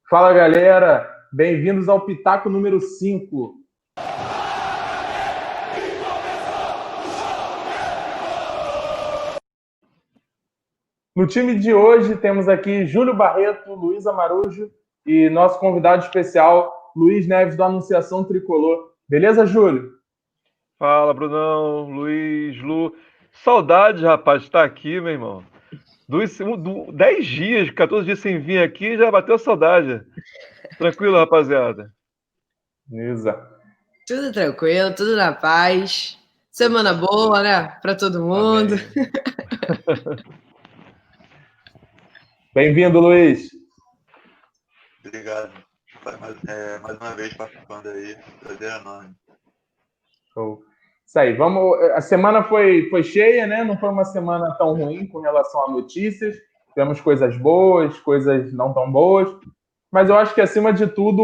Fala, galera! Bem-vindos ao Pitaco número 5. No time de hoje temos aqui Júlio Barreto, Luiz Amarujo e nosso convidado especial, Luiz Neves, do Anunciação Tricolor. Beleza, Júlio? Fala, Brunão, Luiz, Lu. Saudade, rapaz, de estar aqui, meu irmão. 10 dias, 14 dias sem vir aqui, já bateu a saudade. Tranquilo, rapaziada? Beleza. Tudo tranquilo, tudo na paz. Semana boa, né? Para todo mundo. Bem-vindo, Luiz. Obrigado. Mais uma vez participando aí. Prazer enorme. Show. Isso aí, vamos. A semana foi cheia, né? Não foi uma semana tão ruim com relação a notícias. Tivemos coisas boas, coisas não tão boas. Mas eu acho que, acima de tudo,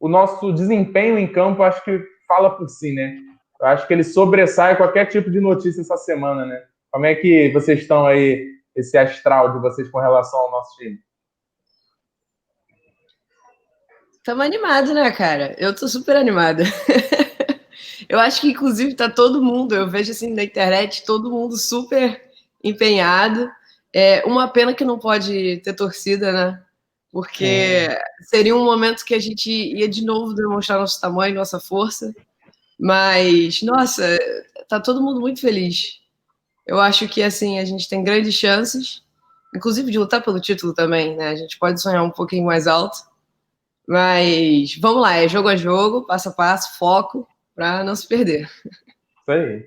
o nosso desempenho em campo, acho que fala por si, né? Eu acho que ele sobressai qualquer tipo de notícia essa semana, né? Como é que vocês estão aí, esse astral de vocês com relação ao nosso time? Estamos animados, né, cara? Eu tô super animada. Eu acho que, inclusive, tá todo mundo, eu vejo assim na internet, todo mundo super empenhado. Uma pena que não pode ter torcida, né? Porque seria um momento que a gente ia de novo demonstrar nosso tamanho, nossa força. Mas, nossa, tá todo mundo muito feliz. Eu acho que, assim, a gente tem grandes chances, inclusive de lutar pelo título também, né? A gente pode sonhar um pouquinho mais alto. Mas vamos lá, é jogo a jogo, passo a passo, foco, para não se perder. Isso aí.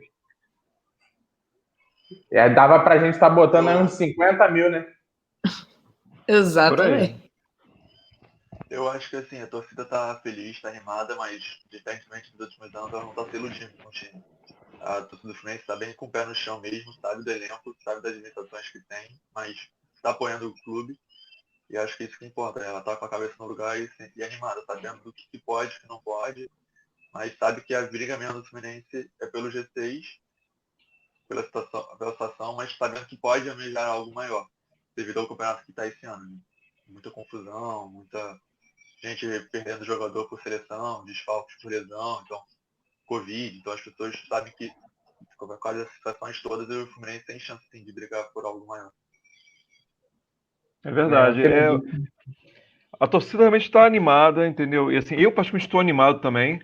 Dava pra gente estar botando aí uns 50 mil, né? Exatamente. Eu acho que assim, a torcida tá feliz, tá animada, mas diferentemente dos últimos anos, ela não tá se iludindo com o time. A torcida do Fluminense tá bem com o pé no chão mesmo, sabe do elenco, sabe das limitações que tem, mas tá apoiando o clube. E acho que isso que importa, ela tá com a cabeça no lugar e animada, tá vendo do que pode, o que não pode, mas sabe que a briga mesmo do Fluminense é pelo G6, pela situação, mas sabendo que pode almejar algo maior, devido ao campeonato que está esse ano. Né? Muita confusão, muita gente perdendo jogador por seleção, desfalques por lesão, então, Covid, então as pessoas sabem que por causa das situações todas, o Fluminense tem chance sim, de brigar por algo maior. É verdade. A torcida realmente está animada, entendeu? E assim, eu particularmente estou animado também.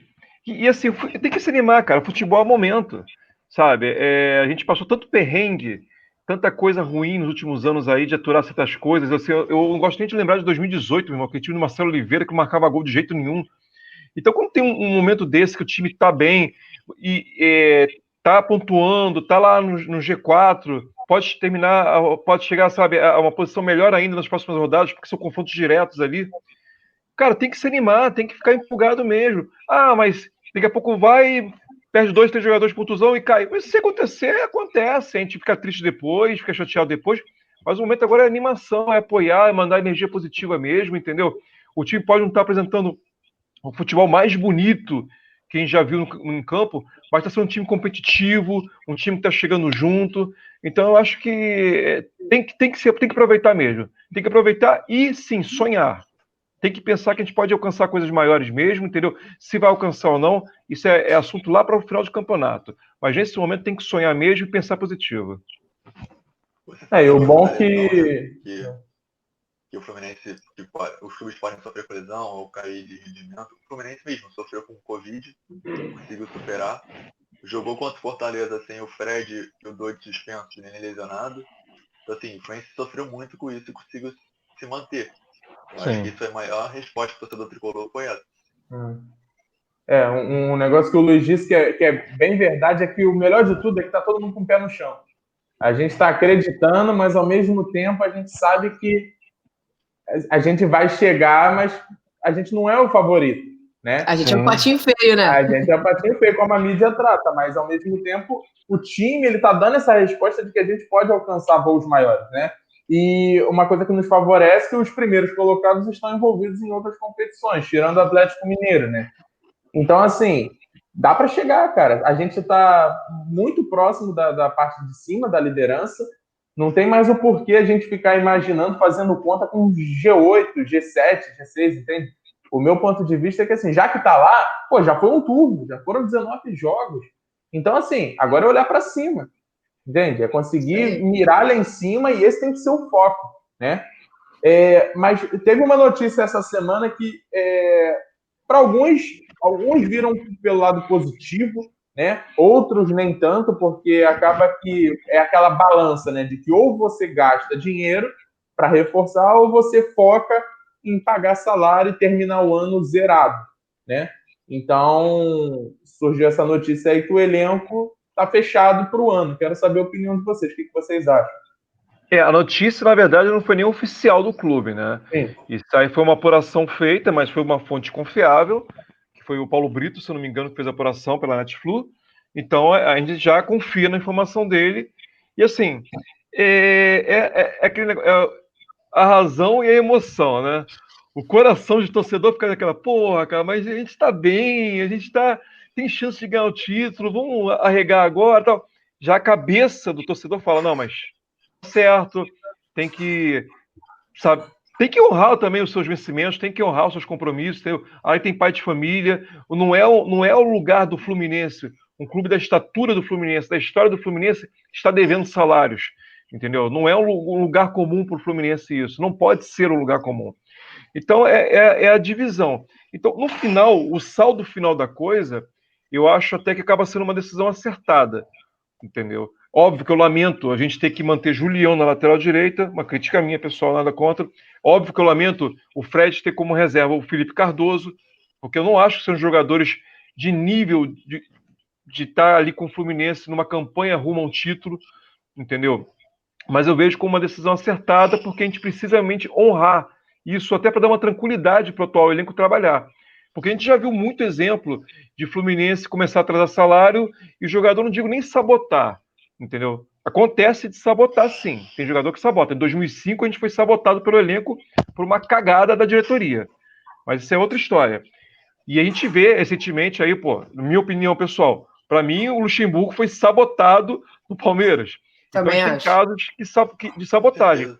E assim, tem que se animar, cara. Futebol é momento, sabe? A gente passou tanto perrengue, tanta coisa ruim nos últimos anos aí de aturar certas coisas. Assim, eu não gosto nem de lembrar de 2018, meu irmão, que tinha o Marcelo Oliveira que não marcava gol de jeito nenhum. Então, quando tem um momento desse que o time está bem e está pontuando, está lá no G4, pode terminar, pode chegar, sabe, a uma posição melhor ainda nas próximas rodadas, porque são confrontos diretos ali. Cara, tem que se animar, tem que ficar empolgado mesmo. Ah, mas daqui a pouco vai, perde 2, 3 jogadores de contusão e cai. Mas se acontecer, acontece. A gente fica triste depois, fica chateado depois. Mas o momento agora é animação, é apoiar, é mandar energia positiva mesmo, entendeu? O time pode não estar apresentando o futebol mais bonito que a gente já viu no campo, mas está sendo um time competitivo, um time que está chegando junto. Então eu acho que tem que aproveitar mesmo. Tem que aproveitar e sim, sonhar. Tem que pensar que a gente pode alcançar coisas maiores mesmo, entendeu? Se vai alcançar ou não, isso é assunto lá para o final do campeonato. Mas nesse momento tem que sonhar mesmo e pensar positivo. E o bom que o Fluminense, os clubes podem sofrer com lesão ou cair de rendimento. O Fluminense mesmo sofreu com o Covid, conseguiu superar. Jogou contra o Fortaleza sem o Fred e o Dodge suspenso, nem lesionado. Então, assim, o Fluminense sofreu muito com isso e conseguiu se manter. Eu acho que isso é a maior resposta que o torcedor tricolor foi essa. Um negócio que o Luiz disse que é bem verdade é que o melhor de tudo é que está todo mundo com o pé no chão. A gente está acreditando, mas ao mesmo tempo a gente sabe que a gente vai chegar, mas a gente não é o favorito, né? A gente é um patinho feio, né? A gente é um patinho feio, como a mídia trata, mas ao mesmo tempo o time ele está dando essa resposta de que a gente pode alcançar voos maiores, né? E uma coisa que nos favorece é que os primeiros colocados estão envolvidos em outras competições, tirando o Atlético Mineiro, né? Então, assim, dá para chegar, cara. A gente está muito próximo da parte de cima da liderança. Não tem mais o porquê a gente ficar imaginando, fazendo conta com G8, G7, G6, entende? O meu ponto de vista é que, assim, já que tá lá, pô, já foi um turno, já foram 19 jogos. Então, assim, agora é olhar para cima, entende? É conseguir mirar lá em cima e esse tem que ser o foco, né? Mas teve uma notícia essa semana que, para alguns viram pelo lado positivo, né? Outros nem tanto, porque acaba que é aquela balança, né? De que ou você gasta dinheiro para reforçar ou você foca em pagar salário e terminar o ano zerado, né? Então, surgiu essa notícia aí que o elenco está fechado para o ano. Quero saber a opinião de vocês. O que vocês acham? A notícia, na verdade, não foi nem oficial do clube, né? Sim. Isso aí foi uma apuração feita, mas foi uma fonte confiável, que foi o Paulo Brito, se eu não me engano, que fez a apuração pela Netflu. Então, a gente já confia na informação dele. E, assim, aquele a razão e a emoção, né? O coração de torcedor fica naquela, porra, cara, mas a gente tá bem, tem chance de ganhar o título, vamos arregar agora, tal. Já a cabeça do torcedor fala, não, mas certo, tem que, sabe, tem que honrar também os seus vencimentos, tem que honrar os seus compromissos. Aí tem pai de família, não é o lugar do Fluminense, um clube da estatura do Fluminense, da história do Fluminense, está devendo salários, entendeu? Não é um lugar comum para o Fluminense isso, não pode ser um lugar comum. Então é a divisão. Então, no final, o saldo final da coisa, eu acho até que acaba sendo uma decisão acertada, entendeu? Óbvio que eu lamento a gente ter que manter Julião na lateral direita, uma crítica minha, pessoal, nada contra. Óbvio que eu lamento o Fred ter como reserva o Felipe Cardoso, porque eu não acho que são jogadores de nível de estar ali com o Fluminense numa campanha rumo a um título, entendeu? Mas eu vejo como uma decisão acertada, porque a gente precisa realmente honrar isso, até para dar uma tranquilidade para o atual elenco trabalhar. Porque a gente já viu muito exemplo de Fluminense começar a atrasar salário e o jogador, não digo nem sabotar, entendeu? Acontece de sabotar, sim. Tem jogador que sabota. Em 2005, a gente foi sabotado pelo elenco por uma cagada da diretoria. Mas isso é outra história. E a gente vê recentemente aí, pô, na minha opinião pessoal, para mim o Luxemburgo foi sabotado no Palmeiras. Então a Também gente tem acho. casos de sabotagem.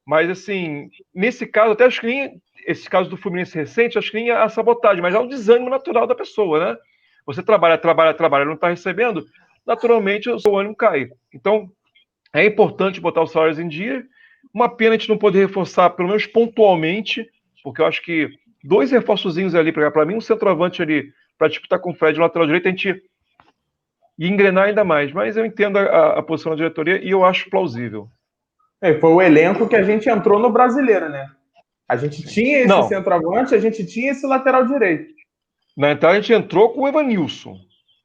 Mas assim, nesse caso, até acho que nem esse caso do Fluminense recente, acho que nem a sabotagem, mas é o desânimo natural da pessoa, né? Você trabalha, não está recebendo, naturalmente o seu ânimo cai. Então, é importante botar os salários em dia. Uma pena a gente não poder reforçar, pelo menos pontualmente, porque eu acho que 2 reforçozinhos ali, para mim, um centroavante ali, para disputar com o Fred no lateral direito, a gente ia engrenar ainda mais. Mas eu entendo a posição da diretoria e eu acho plausível. Foi o elenco que a gente entrou no Brasileiro, né? A gente tinha esse centroavante, a gente tinha esse lateral direito. Na entrada a gente entrou com o Evanilson.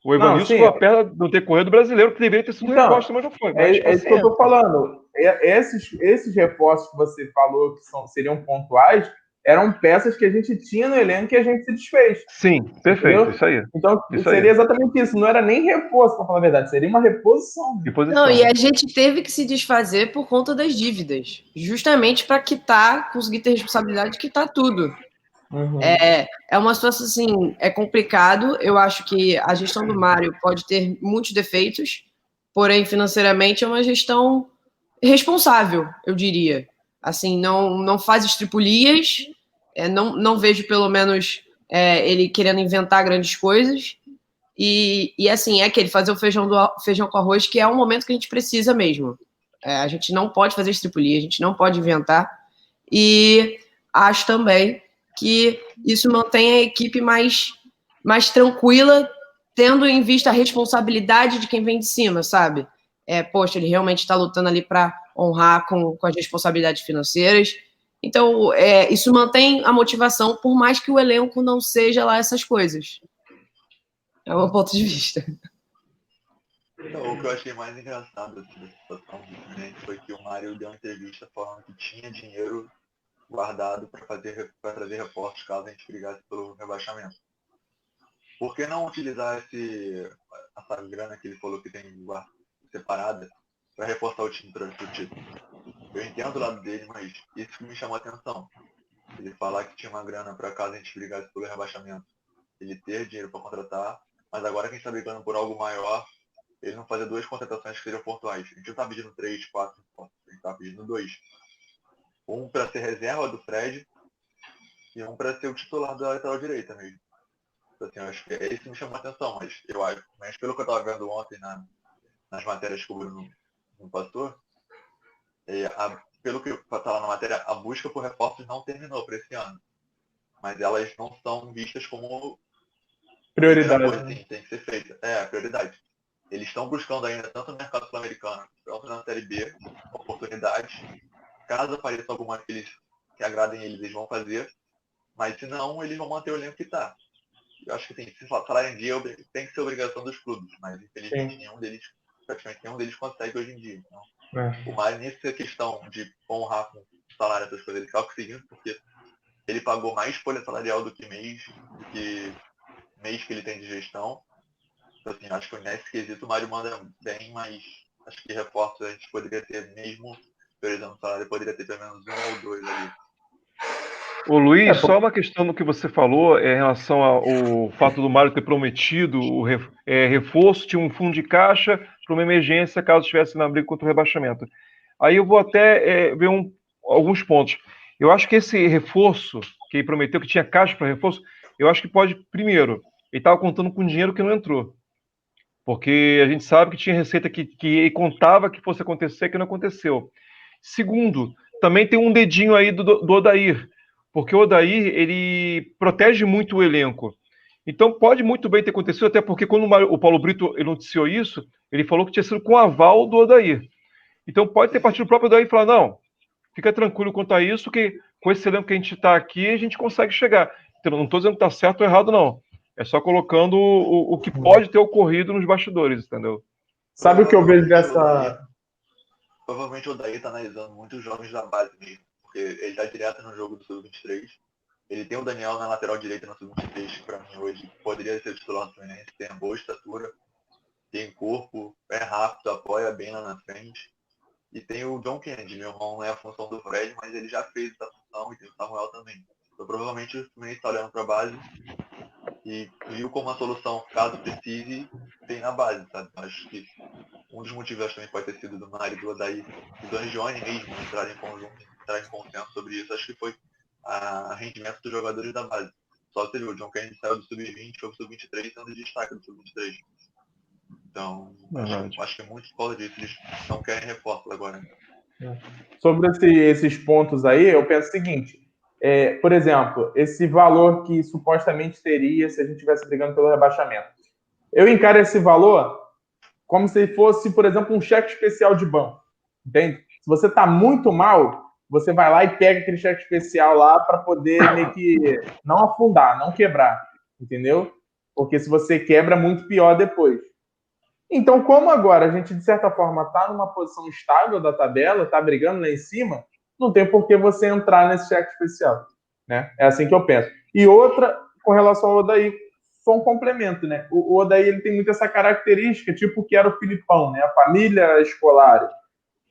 O Evanilson foi a perna do decorrer do brasileiro, que deveria ter sido reforço, mas não foi. Mas, é isso que eu estou falando. Esses reforços que você falou que seriam pontuais, eram peças que a gente tinha no elenco e a gente se desfez. Sim, perfeito, entendeu? Isso aí. Então, seria exatamente isso. Não era nem reforço, para falar a verdade, seria uma reposição. Não, e a gente teve que se desfazer por conta das dívidas, justamente para conseguir ter responsabilidade de quitar tudo. Uhum. É uma situação assim, é complicado. Eu acho que a gestão do Mário pode ter muitos defeitos, porém, financeiramente, é uma gestão responsável, eu diria. Assim, não faz estripulias, não vejo, pelo menos, ele querendo inventar grandes coisas. E assim, é aquele fazer o feijão com arroz, que é um momento que a gente precisa mesmo. A gente não pode fazer estripulia, a gente não pode inventar. E acho também que isso mantém a equipe mais tranquila, tendo em vista a responsabilidade de quem vem de cima, sabe? Poxa, ele realmente está lutando ali para honrar com as responsabilidades financeiras. Então, isso mantém a motivação, por mais que o elenco não seja lá essas coisas. É o meu ponto de vista. Não, o que eu achei mais engraçado dessa situação do Fluminense foi que o Mário deu uma entrevista falando que tinha dinheiro guardado para trazer reforços caso a gente brigasse pelo rebaixamento. Por que não utilizar essa grana que ele falou que tem separada para reforçar o time durante o título? Eu entendo o lado dele, mas isso que me chamou a atenção. Ele falar que tinha uma grana para caso a gente brigasse pelo rebaixamento. Ele ter dinheiro para contratar, mas agora que a gente está brigando por algo maior, ele não fazer 2 contratações que seriam pontuais. A gente não tá pedindo 3, 4 pontos, a gente tá pedindo 2. Um para ser reserva do Fred e um para ser o titular da lateral direita mesmo. Então, assim, eu acho que esse me chamou a atenção, mas pelo que eu estava vendo ontem nas matérias que o Bruno passou, pelo que está lá na matéria, a busca por reforços não terminou para esse ano. Mas elas não são vistas como Prioridade. primeira coisa, sim, tem que ser feita. Prioridade. Eles estão buscando ainda, tanto no mercado sul-americano quanto na Série B, oportunidades. Caso apareça alguma que agradem eles vão fazer. Mas se não, eles vão manter o elenco que está. Eu acho que assim, se falar em dia, tem que ser obrigação dos clubes, mas infelizmente praticamente nenhum deles consegue hoje em dia. Então, o Mário, nessa questão de honrar com salário, essas coisas, ele está conseguindo, porque ele pagou mais folha salarial do que mês que ele tem de gestão. Então, assim, acho que nesse quesito o Mário manda bem, mas acho que reforços a gente poderia ter, mesmo priorizando o salário, poderia ter pelo menos 1 ou 2 ali. Ô Luiz, só uma questão do que você falou em relação ao fato do Mário ter prometido o reforço, tinha um fundo de caixa para uma emergência caso estivesse na briga contra o rebaixamento. Aí eu vou até ver alguns pontos. Eu acho que esse reforço que ele prometeu, que tinha caixa para reforço, eu acho que pode, primeiro, ele estava contando com dinheiro que não entrou. Porque a gente sabe que tinha receita que ele contava que fosse acontecer, que não aconteceu. Segundo, também tem um dedinho aí do Odair, porque o Odair, ele protege muito o elenco. Então pode muito bem ter acontecido, até porque quando o Paulo Brito ele noticiou isso, ele falou que tinha sido com aval do Odair. Então pode ter partido o próprio Odair e falar, não, fica tranquilo quanto a isso, que com esse elenco que a gente está aqui, a gente consegue chegar. Então, não estou dizendo que está certo ou errado, não. É só colocando o que pode ter ocorrido nos bastidores, entendeu? Sabe o que eu vejo dessa... Provavelmente o Odair está analisando muitos jovens da base mesmo, porque ele está direto no jogo do Sub-23. Ele tem o Daniel na lateral direita no Sub-23, que para mim hoje poderia ser titular do Fluminense, tem uma boa estatura, tem corpo, é rápido, apoia bem lá na frente. E tem o John Kennedy, meu irmão não é a função do Fred, mas ele já fez essa função, e tem o Samuel também. Então provavelmente o Fluminense está olhando para a base e viu como a solução, caso precise, tem na base, sabe? Acho que um dos motivos também pode ter sido do Mário, do Odair e do Angione mesmo entrar em conjunto, entrar em consenso sobre isso. Acho que foi a rendimento dos jogadores da base. Só você viu, o John Kennedy saiu do Sub-20, foi pro Sub-23, sendo destaque do Sub-23. Então, acho que é muito por causa disso. Eles não querem reforço agora. Sobre esses pontos aí, eu penso o seguinte, por exemplo, esse valor que supostamente teria se a gente estivesse brigando pelo rebaixamento. Eu encaro esse valor como se fosse, por exemplo, um cheque especial de banco. Entende? Se você está muito mal, você vai lá e pega aquele cheque especial lá para poder meio que não afundar, não quebrar. Entendeu? Porque se você quebra, é muito pior depois. Então, como agora a gente, de certa forma, está numa posição estável da tabela, está brigando lá em cima, não tem por que você entrar nesse cheque especial. Né? É assim que eu penso. E outra, com relação ao Odair, só um complemento, né? O Odair ele tem muito essa característica, tipo que era o Filipão, né? A família escolar.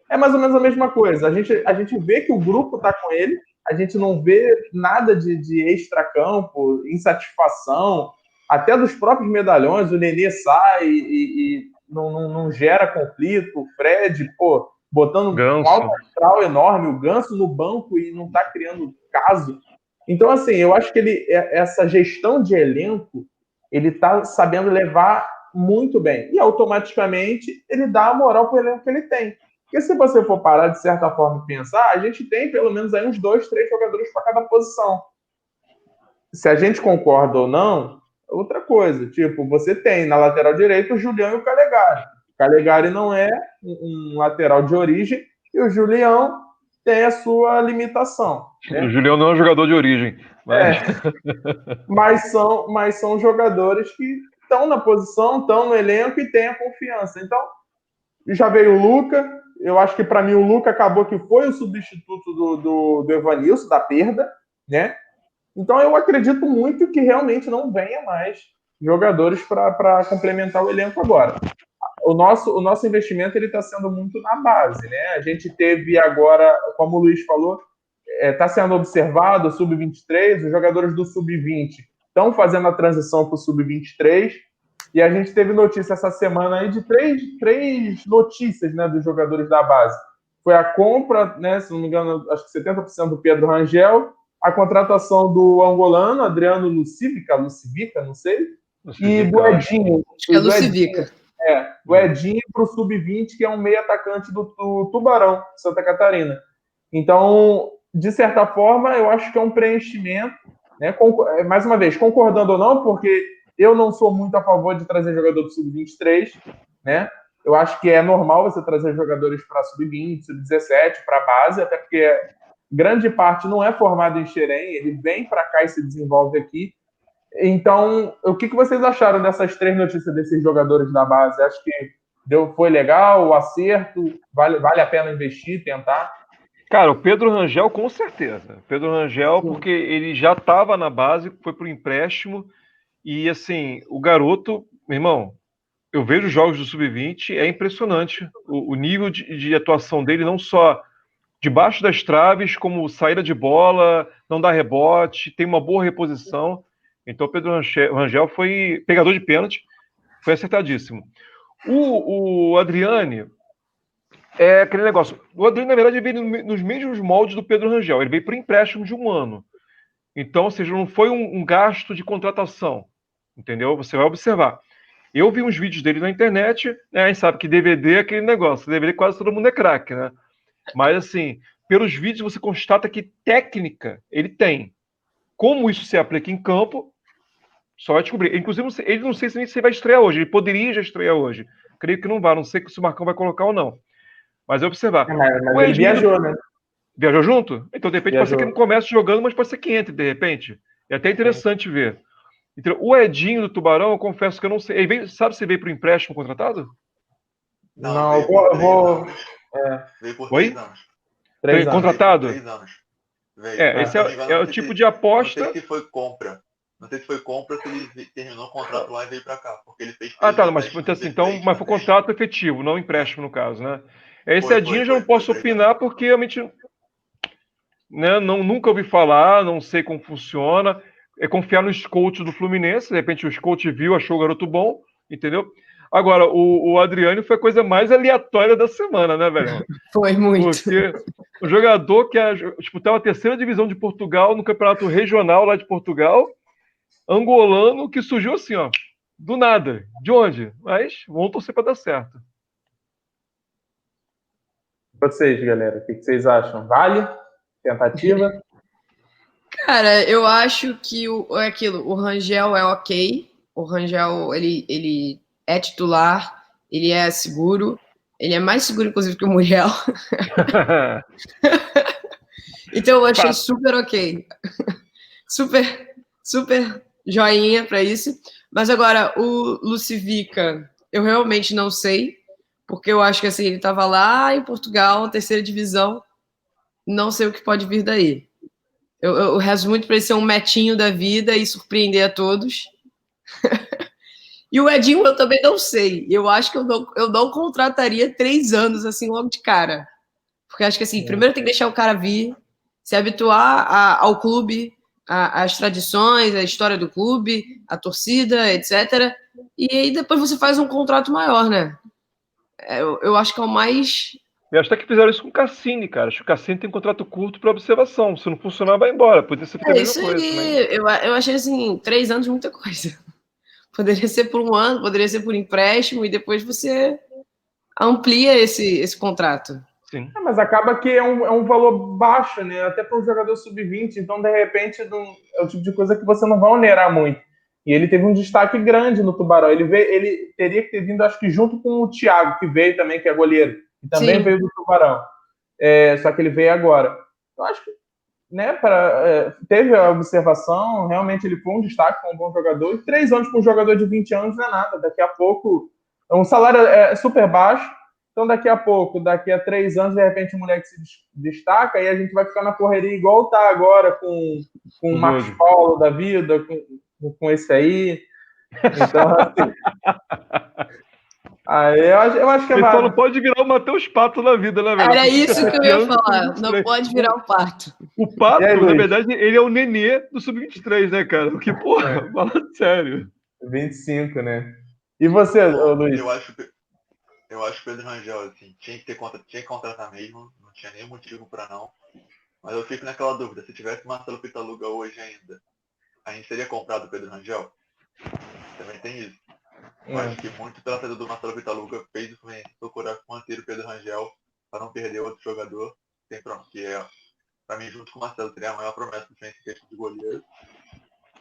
É mais ou menos a mesma coisa. A gente vê que o grupo está com ele, a gente não vê nada de extracampo, insatisfação, até dos próprios medalhões. O Nenê sai e não gera conflito. O Fred, botando um alto astral enorme, o Ganso no banco e não está criando caso. Então, assim, eu acho que essa gestão de elenco, ele está sabendo levar muito bem. E, automaticamente, ele dá a moral para o elenco que ele tem. Porque se você for parar, de certa forma, e pensar, a gente tem pelo menos aí uns 2, 3 jogadores para cada posição. Se a gente concorda ou não, outra coisa. Tipo, você tem na lateral direita o Julião e o Calegari. O Calegari não é um lateral de origem e o Julião tem a sua limitação. Né? O Julião não é um jogador de origem. Mas são jogadores que estão na posição, estão no elenco e têm a confiança. Então, já veio o Luca. Eu acho que, para mim, o Luca acabou que foi o substituto do Evanilson, da perda, né? Então, eu acredito muito que realmente não venha mais jogadores para complementar o elenco agora. O nosso investimento está sendo muito na base, né? A gente teve agora, como o Luiz falou, está sendo observado o Sub-23, os jogadores do Sub-20 estão fazendo a transição para o Sub-23, E a gente teve notícia essa semana aí de três notícias, né, dos jogadores da base. Foi a compra, né, se não me engano, acho que 70% do Pedro Rangel, a contratação do angolano, Adriano Lucivica, não sei, e do Edinho. Acho que é Lucivica. O Edinho para o Sub-20, que é um meio atacante do Tubarão, Santa Catarina. Então, de certa forma, eu acho que é um preenchimento, né? Mais uma vez, concordando ou não, porque eu não sou muito a favor de trazer jogador do Sub-23, né? Eu acho que é normal você trazer jogadores para Sub-20, Sub-17, para a base, até porque grande parte não é formado em Xerém, ele vem para cá e se desenvolve aqui. Então, o que vocês acharam dessas 3 notícias desses jogadores da base? Acho que foi legal, o acerto, vale a pena investir, tentar? Cara, o Pedro Rangel, com certeza. Pedro Rangel, porque ele já estava na base, foi para o empréstimo, e assim, o garoto, meu irmão, eu vejo os jogos do Sub-20, é impressionante o nível de atuação dele, não só debaixo das traves, como saída de bola, não dá rebote, tem uma boa reposição. Então o Pedro Rangel foi pegador de pênalti, foi acertadíssimo. O Adriane é aquele negócio. O Adriane, na verdade, veio nos mesmos moldes do Pedro Rangel. Ele veio por empréstimo de 1 ano. Então, ou seja, não foi um gasto de contratação. Entendeu? Você vai observar. Eu vi uns vídeos dele na internet, né? A gente sabe que DVD é aquele negócio. DVD quase todo mundo é craque, né? Mas, assim, pelos vídeos você constata que técnica ele tem. Como isso se aplica em campo, só vai descobrir. Inclusive, ele não sei se vai estrear hoje. Ele poderia já estrear hoje. Creio que não vai. Não sei se o Marcão vai colocar ou não. Mas é observar. Mas ele viajou, né? Viajou junto? Então, de repente, pode ser que ele não comece jogando, mas pode ser que entre, de repente. É até interessante ver. Então, o Edinho do Tubarão, eu confesso que eu não sei. Ele veio, sabe se veio para o empréstimo contratado? Não, eu vou. Veio por 3 anos. 3 anos. Contratado? 3 anos. Esse é o tipo de aposta. Não sei se foi compra. Não sei se foi compra, se ele terminou o contrato lá e veio para cá. Porque ele fez. Mas foi contrato efetivo, não empréstimo, no caso, né? Esse Edinho eu já não posso opinar porque realmente, né, nunca ouvi falar, não sei como funciona. É confiar no scout do Fluminense. De repente o scout viu, achou o garoto bom, entendeu? Agora, o Adriano foi a coisa mais aleatória da semana, né, velho? Foi muito. Porque o jogador que disputava a 3ª divisão de Portugal no campeonato regional lá de Portugal, angolano, que surgiu assim, ó, do nada. De onde? Mas vamos torcer para dar certo. Vocês, galera, o que vocês acham? Vale? Tentativa? Cara, eu acho que o Rangel é ok. O Rangel, ele é titular, ele é seguro. Ele é mais seguro, inclusive, que o Muriel. Então eu achei super ok. Super joinha para isso. Mas agora, o Lucivica, eu realmente não sei, porque eu acho que assim, ele estava lá em Portugal, 3ª divisão, não sei o que pode vir daí. Eu rezo muito para ele ser um metinho da vida e surpreender a todos. E o Edinho eu também não sei. Eu acho que eu não contrataria 3 anos assim logo de cara. Porque acho que assim, primeiro tem que deixar o cara vir, se habituar ao clube, às tradições, à história do clube, à torcida, etc. E aí depois você faz um contrato maior, né? Eu acho que é o mais... Eu acho até que fizeram isso com o Cassini, cara. Acho que o Cassini tem contrato curto para observação. Se não funcionar, vai embora. Podia ser feito a mesma coisa também. Eu achei assim, 3 anos muita coisa. Poderia ser por 1 ano, poderia ser por empréstimo, e depois você amplia esse contrato. Sim. Mas acaba que é um valor baixo, né? Até para um jogador sub-20. Então, de repente, é o tipo de coisa que você não vai onerar muito. E ele teve um destaque grande no Tubarão. Ele teria que ter vindo, acho que junto com o Thiago, que veio também, que é goleiro. E também Sim. veio do Tubarão. Só que ele veio agora. Eu acho que, né, teve a observação, realmente ele foi um destaque, foi um bom jogador. E 3 anos para um jogador de 20 anos não é nada. Daqui a pouco, um salário é super baixo. Então, daqui a 3 anos, de repente, o moleque se destaca e a gente vai ficar na correria igual tá agora com o Marcos Paulo da vida, com esse aí. Então, assim... eu acho que é válido. Só não pode virar o Matheus Pato na vida, né, velho? Era isso que eu ia falar. Não pode virar o Pato. O Pato, aí, na verdade, ele é o nenê do Sub-23, né, cara? Porque, porra, fala sério. 25, né? E você, Bom, Luiz? eu acho que o Pedro Rangel, assim, tinha que contratar mesmo, não tinha nenhum motivo para não. Mas eu fico naquela dúvida, se tivesse Marcelo Pitaluga hoje ainda, a gente teria comprado o Pedro Rangel? Também tem isso. Eu acho que muito pela saída do Marcelo Pitaluga fez o Fluminense procurar manter o Pedro Rangel para não perder outro jogador, que é, para mim, junto com o Marcelo, seria a maior promessa do Fluminense em questão de goleiro.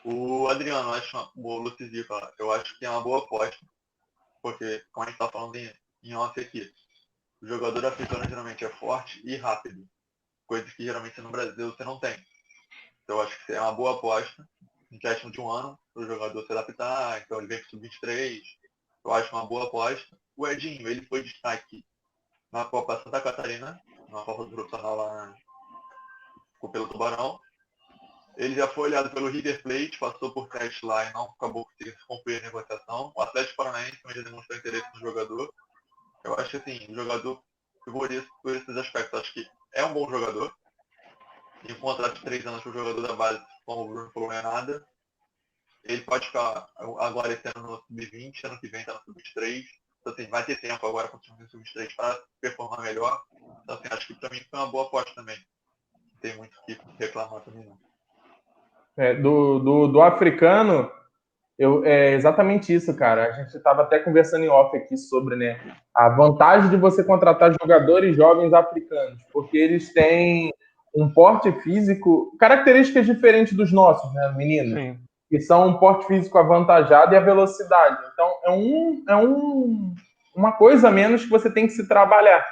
O Adriano, o Lúcio Zico, eu acho que é uma boa aposta, porque, como a gente está falando em off aqui, o jogador africano geralmente é forte e rápido, coisas que geralmente no Brasil você não tem. Então eu acho que é uma boa aposta, em questão de um ano, para o jogador se adaptar, então ele vem para o Sub-23, eu acho uma boa aposta. O Edinho, ele foi destaque na Copa Santa Catarina, na Copa do Profissional lá pelo Tubarão. Ele já foi olhado pelo River Plate, passou por teste lá e não acabou conseguindo cumprir a negociação. O Atlético Paranaense também já demonstrou interesse no jogador. Eu acho que assim, o jogador, por esses aspectos, acho que é um bom jogador. E um contrato de 3 anos para o jogador da base, como o Bruno falou, não é nada. Ele pode ficar agora esse ano no Sub-20, ano que vem está no Sub-23. Então assim, vai ter tempo agora com o time do Sub-23 para performar melhor. Então assim, acho que para mim foi uma boa aposta também. Não tem muito o que reclamar também não. Do africano, é exatamente isso, cara. A gente estava até conversando em off aqui sobre, né, a vantagem de você contratar jogadores jovens africanos, porque eles têm um porte físico, características diferentes dos nossos, né, meninos? Sim. Que são um porte físico avantajado e a velocidade. Então, uma coisa a menos que você tem que se trabalhar.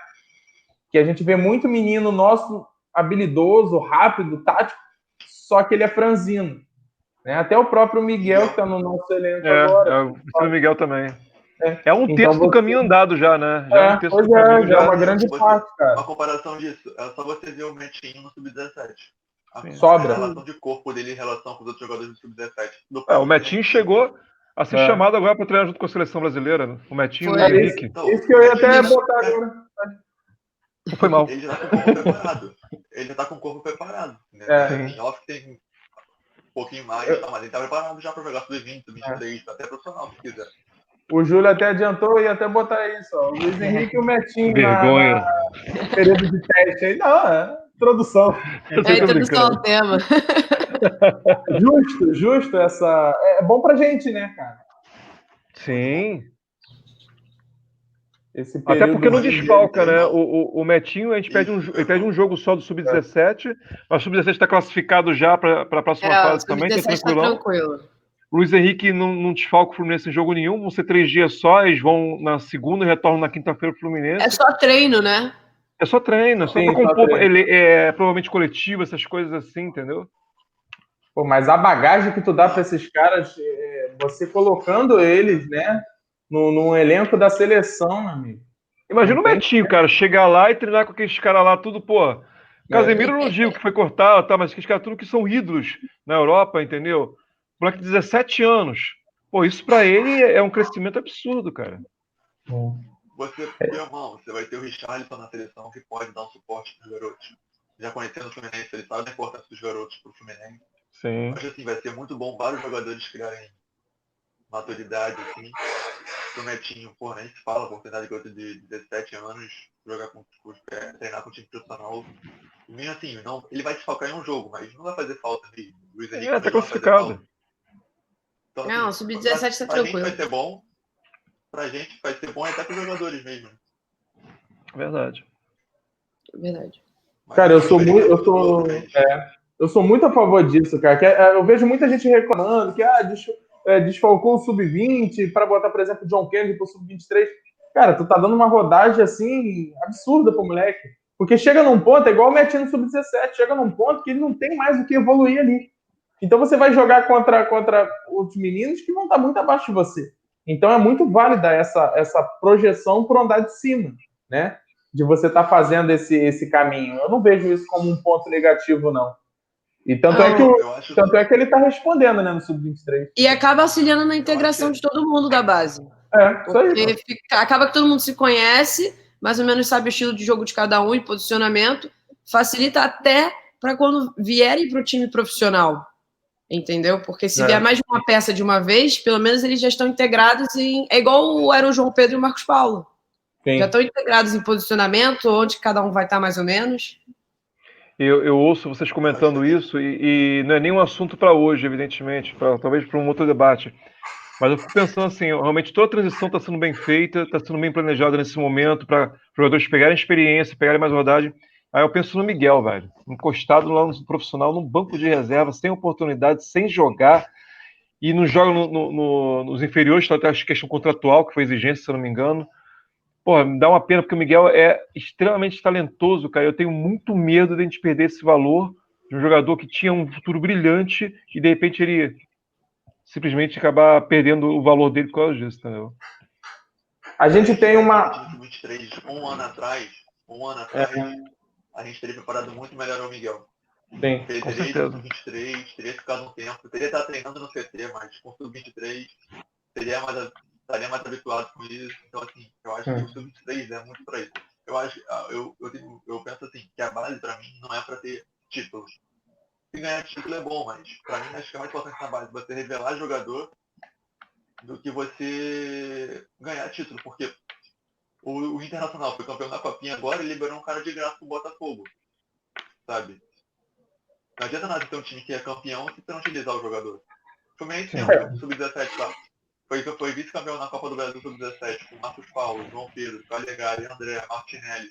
Que a gente vê muito menino nosso habilidoso, rápido, tático, só que ele é franzino. Né? Até o próprio Miguel, que está no nosso elenco agora. O Miguel também. É um terço do caminho andado já, né? Já é um terço do pois caminho. Já é uma grande parte, cara. Uma comparação disso, é só você ver o Metinho no Sub-17. Sobra. A relação de corpo dele em relação com os outros jogadores do Sub-17. O Metinho chegou a ser chamado agora para treinar junto com a seleção brasileira. Né? O Metinho e o Luiz Henrique. Então, isso que eu ia até botar agora. Foi mal. Ele já tá com o corpo preparado. Ele já tá com o corpo preparado. Né? Assim, óbvio que tem um pouquinho mais, mas ele tá preparado já para jogar Sub-20, Sub-23, até profissional, se quiser. O Júlio até adiantou e ia até botar isso, ó. O Luiz Henrique e o Metinho Vergonha. na período de teste aí. Não, introdução. Introdução ao tema. Justo essa. É bom pra gente, né, cara? Sim. Esse até porque não desfalca, né? Não. O Metinho, a gente pede um jogo só do Sub-17, mas o Sub-17 está classificado já para a próxima fase também, tá tranquilo. Luiz Henrique não desfalca o Fluminense em jogo nenhum, vão ser 3 dias só, eles vão na segunda e retornam na quinta-feira pro Fluminense. É só treino, né? É só treino, só para compor, ele é provavelmente coletivo, essas coisas assim, entendeu? Pô, mas a bagagem que tu dá para esses caras, você colocando eles, né, num elenco da seleção, meu amigo. Imagina o Metinho, cara, chegar lá e treinar com aqueles caras lá, tudo, pô. Casemiro não digo que foi cortado, tá, mas aqueles caras tudo que são ídolos na Europa, entendeu? Moleque de 17 anos. Pô, isso pra ele é um crescimento absurdo, cara. Você vai ter o Richarlison na seleção que pode dar um suporte pros garotos. Já conhecendo o Fluminense, ele sabe da importância dos garotos pro Fluminense. Sim. Acho assim, vai ser muito bom vários jogadores criarem maturidade, assim. O Netinho, pô, nem se fala, a oportunidade de garoto de 17 anos, jogar treinar com o time profissional. E mesmo assim, não, ele vai desfalcar em um jogo, mas não vai fazer falta mesmo. Luiz Henrique tá classificado. Então, assim, não, Sub-17 tá tranquilo. Pra gente vai ser bom. Pra gente vai ser bom até pros jogadores mesmo. Verdade. Mas cara, eu sou muito a favor disso, cara. Eu vejo muita gente reclamando que desfalcou o Sub-20 para botar, por exemplo, o John Kennedy pro Sub-23. Cara, tu tá dando uma rodagem assim absurda pro moleque. Porque chega num ponto, é igual o Metinho no Sub-17, chega num ponto que ele não tem mais o que evoluir ali. Então você vai jogar contra os meninos que vão estar muito abaixo de você. Então é muito válida essa projeção por andar de cima, né? De você estar fazendo esse caminho. Eu não vejo isso como um ponto negativo, não. E tanto é que ele está respondendo, né, no Sub-23. E acaba auxiliando na integração de todo mundo da base. Isso aí. Acaba que todo mundo se conhece, mais ou menos sabe o estilo de jogo de cada um e posicionamento. Facilita até para quando vierem para o time profissional. Entendeu? Porque se vier mais de uma peça de uma vez, pelo menos eles já estão integrados em. É igual era o João Pedro e o Marcos Paulo. Sim. Já estão integrados em posicionamento, onde cada um vai estar mais ou menos. Eu ouço vocês comentando isso e não é nem um assunto para hoje, evidentemente, talvez para um outro debate. Mas eu fico pensando assim, realmente toda a transição está sendo bem feita, está sendo bem planejada nesse momento para os jogadores pegarem experiência, pegarem mais rodagem. Aí eu penso no Miguel, velho, encostado lá no profissional, num banco de reserva, sem oportunidade, sem jogar, e não joga nos inferiores, até acho questão contratual, que foi exigência, se eu não me engano. Pô, me dá uma pena, porque o Miguel é extremamente talentoso, cara. Eu tenho muito medo de a gente perder esse valor de um jogador que tinha um futuro brilhante e, de repente, ele simplesmente acabar perdendo o valor dele por causa disso, entendeu? A gente tem uma... 23, um ano atrás, a gente teria preparado muito melhor o Miguel. Sim, com Teria certeza. ido 23, teria ficado um tempo, teria estado treinando no CT, mas com o Sub-23 estaria mais habituado com isso. Então, assim, eu acho que o Sub-23 é muito para isso. Eu penso assim, que a base para mim não é para ter títulos. Se ganhar título é bom, mas para mim acho que é mais importante na base você revelar jogador do que você ganhar título, porque o Internacional foi campeão da Copinha agora e liberou um cara de graça pro Botafogo, sabe? Não adianta nada ter um time que é campeão se você não utilizar o jogador. O Fluminense tem um Sub-17 lá. Foi vice-campeão na Copa do Brasil Sub-17 com Marcos Paulo, João Pedro, Calegari, André, Martinelli.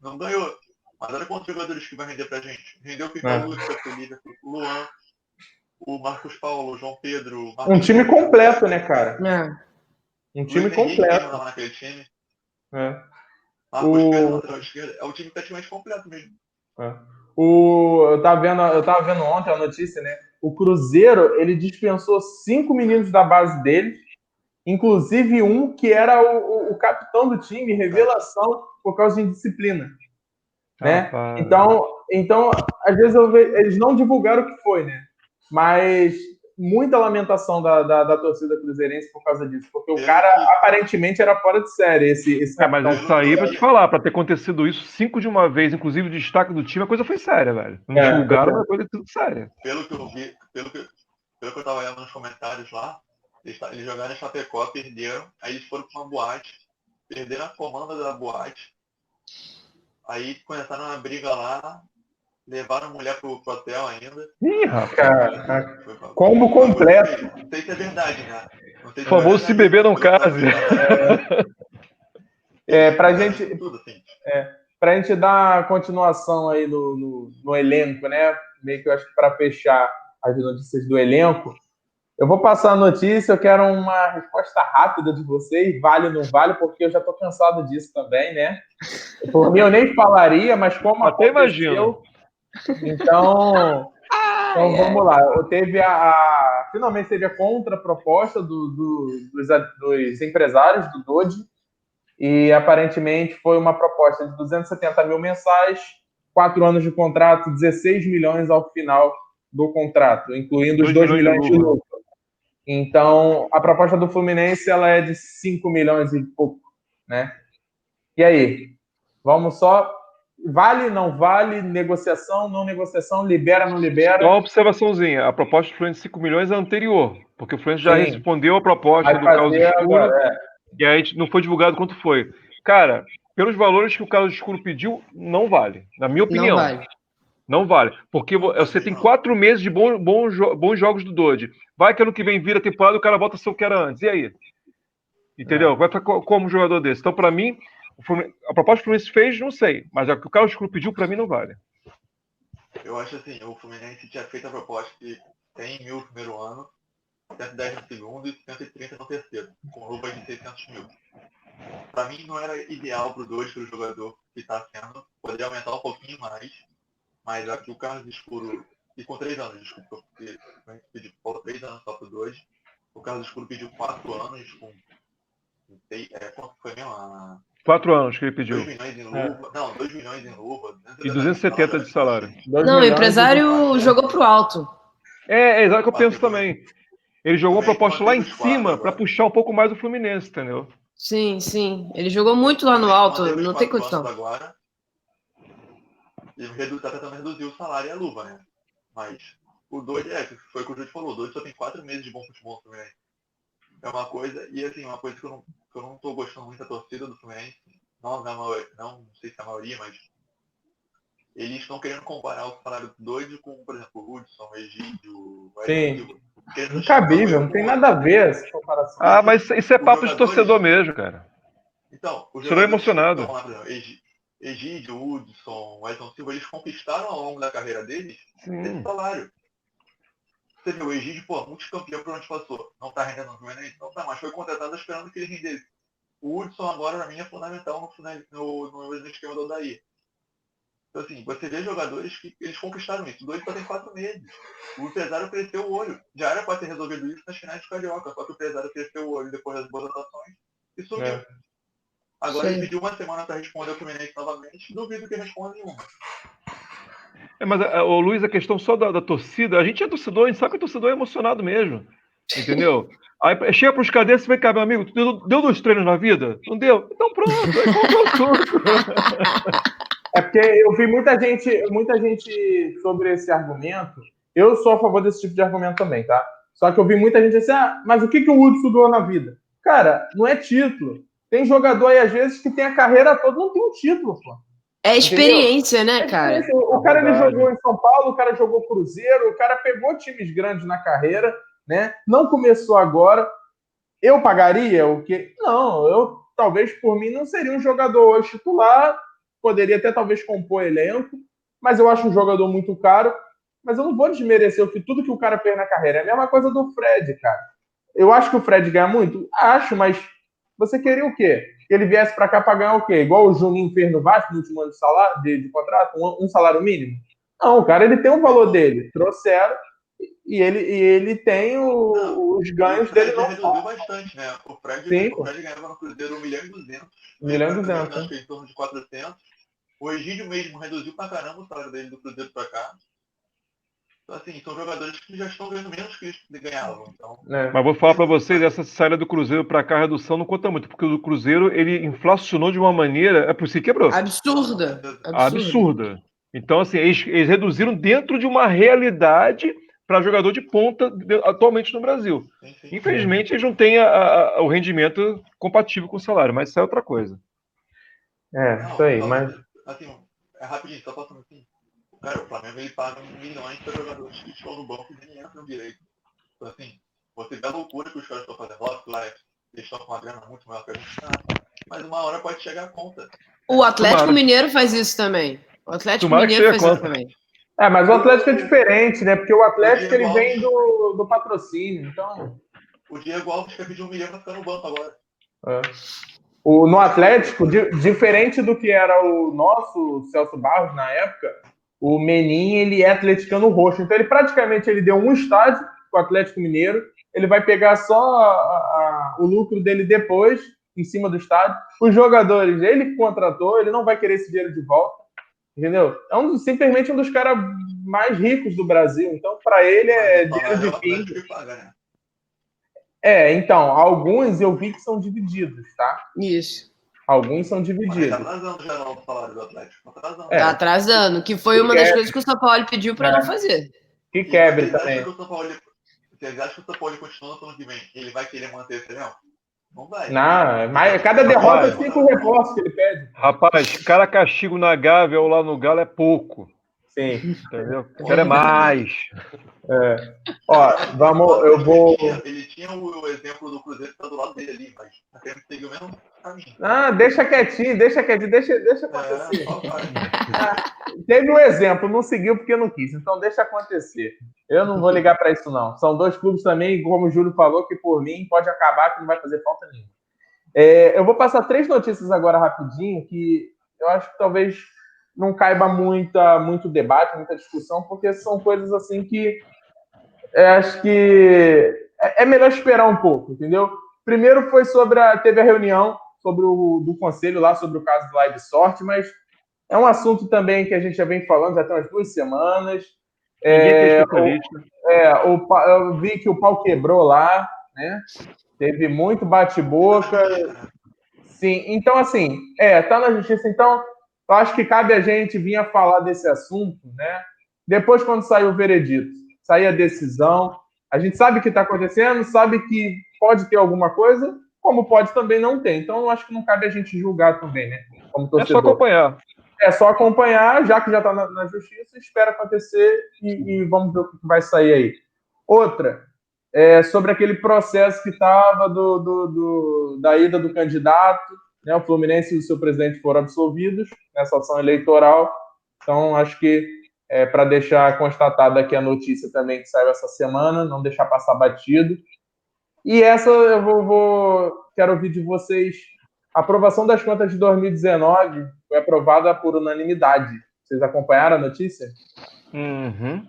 Não ganhou. Mas olha quantos jogadores que vai render pra gente. Rendeu o FIFA Lucas, o Luan, o Marcos Paulo, o João Pedro. Um time completo, né, cara? Um time completo. Não naquele time. Marcos Pedro, lateral esquerdo. É o time praticamente completo mesmo. Eu tava vendo ontem a notícia, né? O Cruzeiro, ele dispensou 5 meninos da base dele, inclusive um que era o capitão do time, revelação, por causa de indisciplina. Né? Então, às vezes eles não divulgaram o que foi, né? Mas muita lamentação da torcida cruzeirense por causa disso, porque o cara aparentemente era fora de série, esse capitão. Mas isso aí, pra te falar, pra ter acontecido isso 5 de uma vez, inclusive o destaque do time, a coisa foi séria, velho. Não divulgaram, mas a coisa foi tudo séria. Pelo que eu vi, pelo que eu tava olhando nos comentários lá, eles jogaram em Chapecó, perderam, aí eles foram pra uma boate, perderam a comanda da boate, aí começaram uma briga lá, levaram a mulher pro hotel ainda. Ih, rapaz. Combo completo. Não sei se é verdade, né? Por favor, se beber não case. Pra gente dar continuação aí no elenco, né? Meio que eu acho que para fechar as notícias do elenco, eu vou passar a notícia, eu quero uma resposta rápida de vocês, vale ou não vale, porque eu já tô cansado disso também, né? Por mim eu nem falaria, mas como até aconteceu... imagino. Então vamos lá. Finalmente teve a contraproposta dos empresários do Dodge, e aparentemente foi uma proposta de 270 mil mensais, 4 anos de contrato, 16 milhões ao final do contrato, incluindo os 2 milhões de lucro. Então, a proposta do Fluminense ela é de 5 milhões e pouco, né? E aí? Vamos só... Vale, não vale? Negociação, não negociação? Libera, não libera? Só uma observaçãozinha. A proposta do Fluminense de 5 milhões é anterior, porque o Fluminense já respondeu a proposta do Carlos Escuro, e aí não foi divulgado quanto foi. Cara, pelos valores que o Carlos Escuro pediu, não vale. Na minha opinião. Não vale. Porque você tem 4 meses de bons jogos do Dodge. Vai que ano que vem vira temporada e o cara volta a ser o que era antes. E aí? Entendeu? Vai ficar como jogador desse. Então, para mim, a proposta que o Fluminense fez, não sei. Mas o que o Carlos Escuro pediu, para mim, não vale. Eu acho assim, o Fluminense tinha feito a proposta de 100 mil no primeiro ano, 110 no segundo e 130 no terceiro, com luvas de 600 mil. Para mim, não era ideal para o Dodge, para o jogador que está sendo. Poderia aumentar um pouquinho mais, mas aqui o Carlos Escuro, e com 3 anos, desculpa, porque a gente pediu 3 anos só para o Dodge. O Carlos Escuro pediu 4 anos, com... quanto foi mesmo? 4 anos que ele pediu. 2 milhões em luva. Não, 2 milhões em luva. E 270 de salário. Não, o empresário jogou pro alto. É exato o que eu penso também. Ele jogou a proposta lá em cima para puxar um pouco mais o Fluminense, entendeu? Sim. Ele jogou muito lá no alto, não tem condição. E tá tentando reduzir o salário e a luva, né? Mas o Doide, foi o que o Júlio falou, o Doide só tem 4 meses de bom futebol no Fluminense. É uma coisa, e assim, uma coisa que eu não tô gostando muito da torcida do Fluminense, não sei se é a maioria, mas eles estão querendo comparar o salário do Doide com, por exemplo, o Hudson, o Egídio, o Wellington Sim. Silva. Querendo Incabível, justificar não tem nada a ver essa comparação. Ah, mas isso é Os papo de jogadores- torcedor mesmo, cara. Então, os Torcedor jogadores que emocionado. estão lá, por exemplo, Egídio, Hudson, Wellington Silva, eles conquistaram ao longo da carreira deles esse Sim. salário. Você viu, o Egídio, multicampeão por onde passou. Não tá rendendo no Fluminense? Não tá, mas foi contratado esperando que ele rendesse. O Hudson agora, na minha, é fundamental no esquema do Odair. Então, assim, você vê jogadores que eles conquistaram isso. O Doide só tem 4 meses. O empresário cresceu o olho. Já era para ter resolvido isso nas finais de Carioca. Só que o empresário cresceu o olho depois das boas atuações e sumiu. É. Agora Sim. ele pediu uma semana para responder o Fluminense novamente. Duvido que responda nenhuma. Mas, ô, Luiz, a questão só da torcida, a gente é torcedor, a gente sabe que o torcedor é emocionado mesmo. Entendeu? Aí chega pros cadetes e vem cá, meu amigo, tu deu 2 treinos na vida? Não deu? Então pronto, aí comprou tudo. É porque eu vi muita gente sobre esse argumento. Eu sou a favor desse tipo de argumento também, tá? Só que eu vi muita gente assim, mas o que o Hudson doou na vida? Cara, não é título. Tem jogador aí, às vezes, que tem a carreira toda, não tem um título, pô. É experiência, né, cara? O cara ele jogou em São Paulo, o cara jogou Cruzeiro, o cara pegou times grandes na carreira, né? Não começou agora. Eu pagaria o quê? Não, eu talvez por mim não seria um jogador hoje titular, poderia até talvez compor elenco, mas eu acho um jogador muito caro. Mas eu não vou desmerecer tudo que o cara fez na carreira. É a mesma coisa do Fred, cara. Eu acho que o Fred ganha muito? Acho, mas você queria o quê? Que ele viesse para cá para ganhar o quê? Igual o Juninho fez no Vasco no último ano de, salário, de contrato? Um salário mínimo? Não, o cara ele tem o valor dele. Trouxeram e ele tem os ganhos dele. O Fred reduziu bastante, né? O Fred ganhava no Cruzeiro 1 milhão e 200. 1 milhão e 200. Acho que em torno de 400. O Egídio mesmo reduziu pra caramba o salário dele do Cruzeiro pra cá. Então, assim, são jogadores que já estão ganhando menos que eles ganhavam. Então, Mas vou falar para vocês, essa saída do Cruzeiro para cá, a redução não conta muito, porque o Cruzeiro, ele inflacionou de uma maneira, por si quebrou. Absurda. Então, assim, eles reduziram dentro de uma realidade para jogador de ponta atualmente no Brasil. Sim. Infelizmente, eles não têm o rendimento compatível com o salário, mas isso é outra coisa. Isso aí, mas... Assim, é rapidinho, só passando assim. Cara, o Flamengo ele paga milhões para jogadores que estão no banco e nem entram direito. Então, assim, você vê a loucura que os caras estão fazendo. Lógico, lá eles estão com uma grana muito maior que a gente, mas uma hora pode chegar a conta. O Atlético Mineiro faz isso também. O Atlético Mineiro faz isso também. Mas o Atlético é diferente, né? Porque o Atlético ele vem do patrocínio, então... O Diego Alves quer pedir 1 milhão para ficar no banco agora. No Atlético, diferente do que era o nosso Celso Barros na época, o Menin, ele é atleticano roxo. Então, ele praticamente deu um estádio com o Atlético Mineiro. Ele vai pegar só o lucro dele depois, em cima do estádio. Os jogadores, ele contratou, ele não vai querer esse dinheiro de volta. Entendeu? É simplesmente um dos caras mais ricos do Brasil. Então, para ele, é dinheiro de pingo. Então, alguns eu vi que são divididos, tá? Isso. Alguns são divididos. Tá atrasando já o salário do Atlético. Tá atrasando, que foi uma das coisas que o São Paulo pediu para não fazer. Que quebre também. Vocês acham que o São Paulo continua no ano que vem? Ele vai querer manter esse real? Não vai. Não, mas cada derrota é 5 reforços que ele pede. Rapaz, cada castigo na Gávea ou lá no Galo é pouco. Sim. Entendeu? Quero mais. Eu vou... Ele tinha o exemplo do Cruzeiro que tá do lado dele ali, mas até seguir o mesmo caminho. Deixa quietinho, deixa acontecer. Teve um exemplo, não seguiu porque não quis, então deixa acontecer. Eu não vou ligar para isso, não. São 2 clubes também, como o Júlio falou, que por mim pode acabar, que não vai fazer falta nenhuma. Eu vou passar 3 notícias agora rapidinho, que eu acho que talvez não caiba muito debate, muita discussão, porque são coisas assim que acho que é melhor esperar um pouco, entendeu? Primeiro foi teve a reunião do conselho lá sobre o caso do Live Sorte, mas é um assunto também que a gente já vem falando, já tem umas 2 semanas. Eu vi que o pau quebrou lá, né? Teve muito bate-boca. Sim, então assim, tá na justiça, então eu acho que cabe a gente vir a falar desse assunto, né? Depois, quando sair o veredito. sair a decisão. A gente sabe o que está acontecendo, sabe que pode ter alguma coisa, como pode também não ter. Então, eu acho que não cabe a gente julgar também, né? Como É só torcedor. acompanhar. É só acompanhar, já que já está na justiça, espera acontecer e vamos ver o que vai sair aí. Outra, sobre aquele processo que estava da ida do candidato, né? O Fluminense e o seu presidente foram absolvidos nessa ação eleitoral. Então, acho que para deixar constatada aqui a notícia também que saiu essa semana, não deixar passar batido. E essa eu quero ouvir de vocês. A aprovação das contas de 2019 foi aprovada por unanimidade. Vocês acompanharam a notícia? Uhum.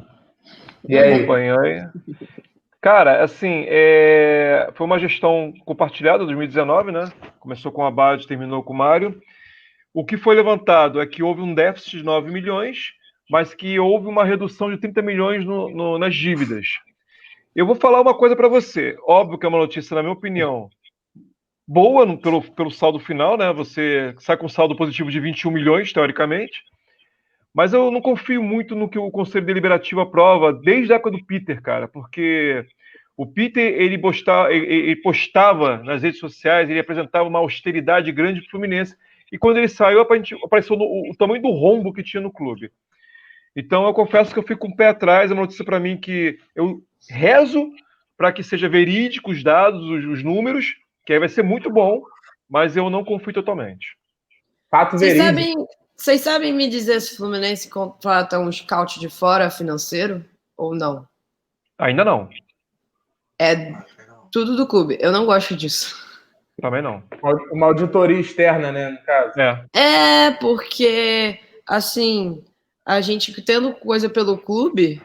E aí? Acompanhei. Cara, assim, foi uma gestão compartilhada em 2019, né? Começou com a Bade, terminou com o Mário. O que foi levantado é que houve um déficit de 9 milhões, mas que houve uma redução de 30 milhões nas dívidas. Eu vou falar uma coisa para você. Óbvio que é uma notícia, na minha opinião, boa pelo saldo final, né? Você sai com saldo positivo de 21 milhões, teoricamente. Mas eu não confio muito no que o Conselho Deliberativo aprova desde a época do Peter, cara, porque o Peter ele postava nas redes sociais, ele apresentava uma austeridade grande para o Fluminense, e quando ele saiu, apareceu o tamanho do rombo que tinha no clube. Então eu confesso que eu fico com o pé atrás, é uma notícia para mim que eu rezo para que seja verídico os dados, os números, que aí vai ser muito bom, mas eu não confio totalmente. Fato verídico. Vocês sabem me dizer se o Fluminense contrata um scout de fora financeiro ou não? Ainda não. É tudo do clube. Eu não gosto disso. Também não. Uma auditoria externa, né, no caso. Porque, assim, a gente tendo coisa pelo clube,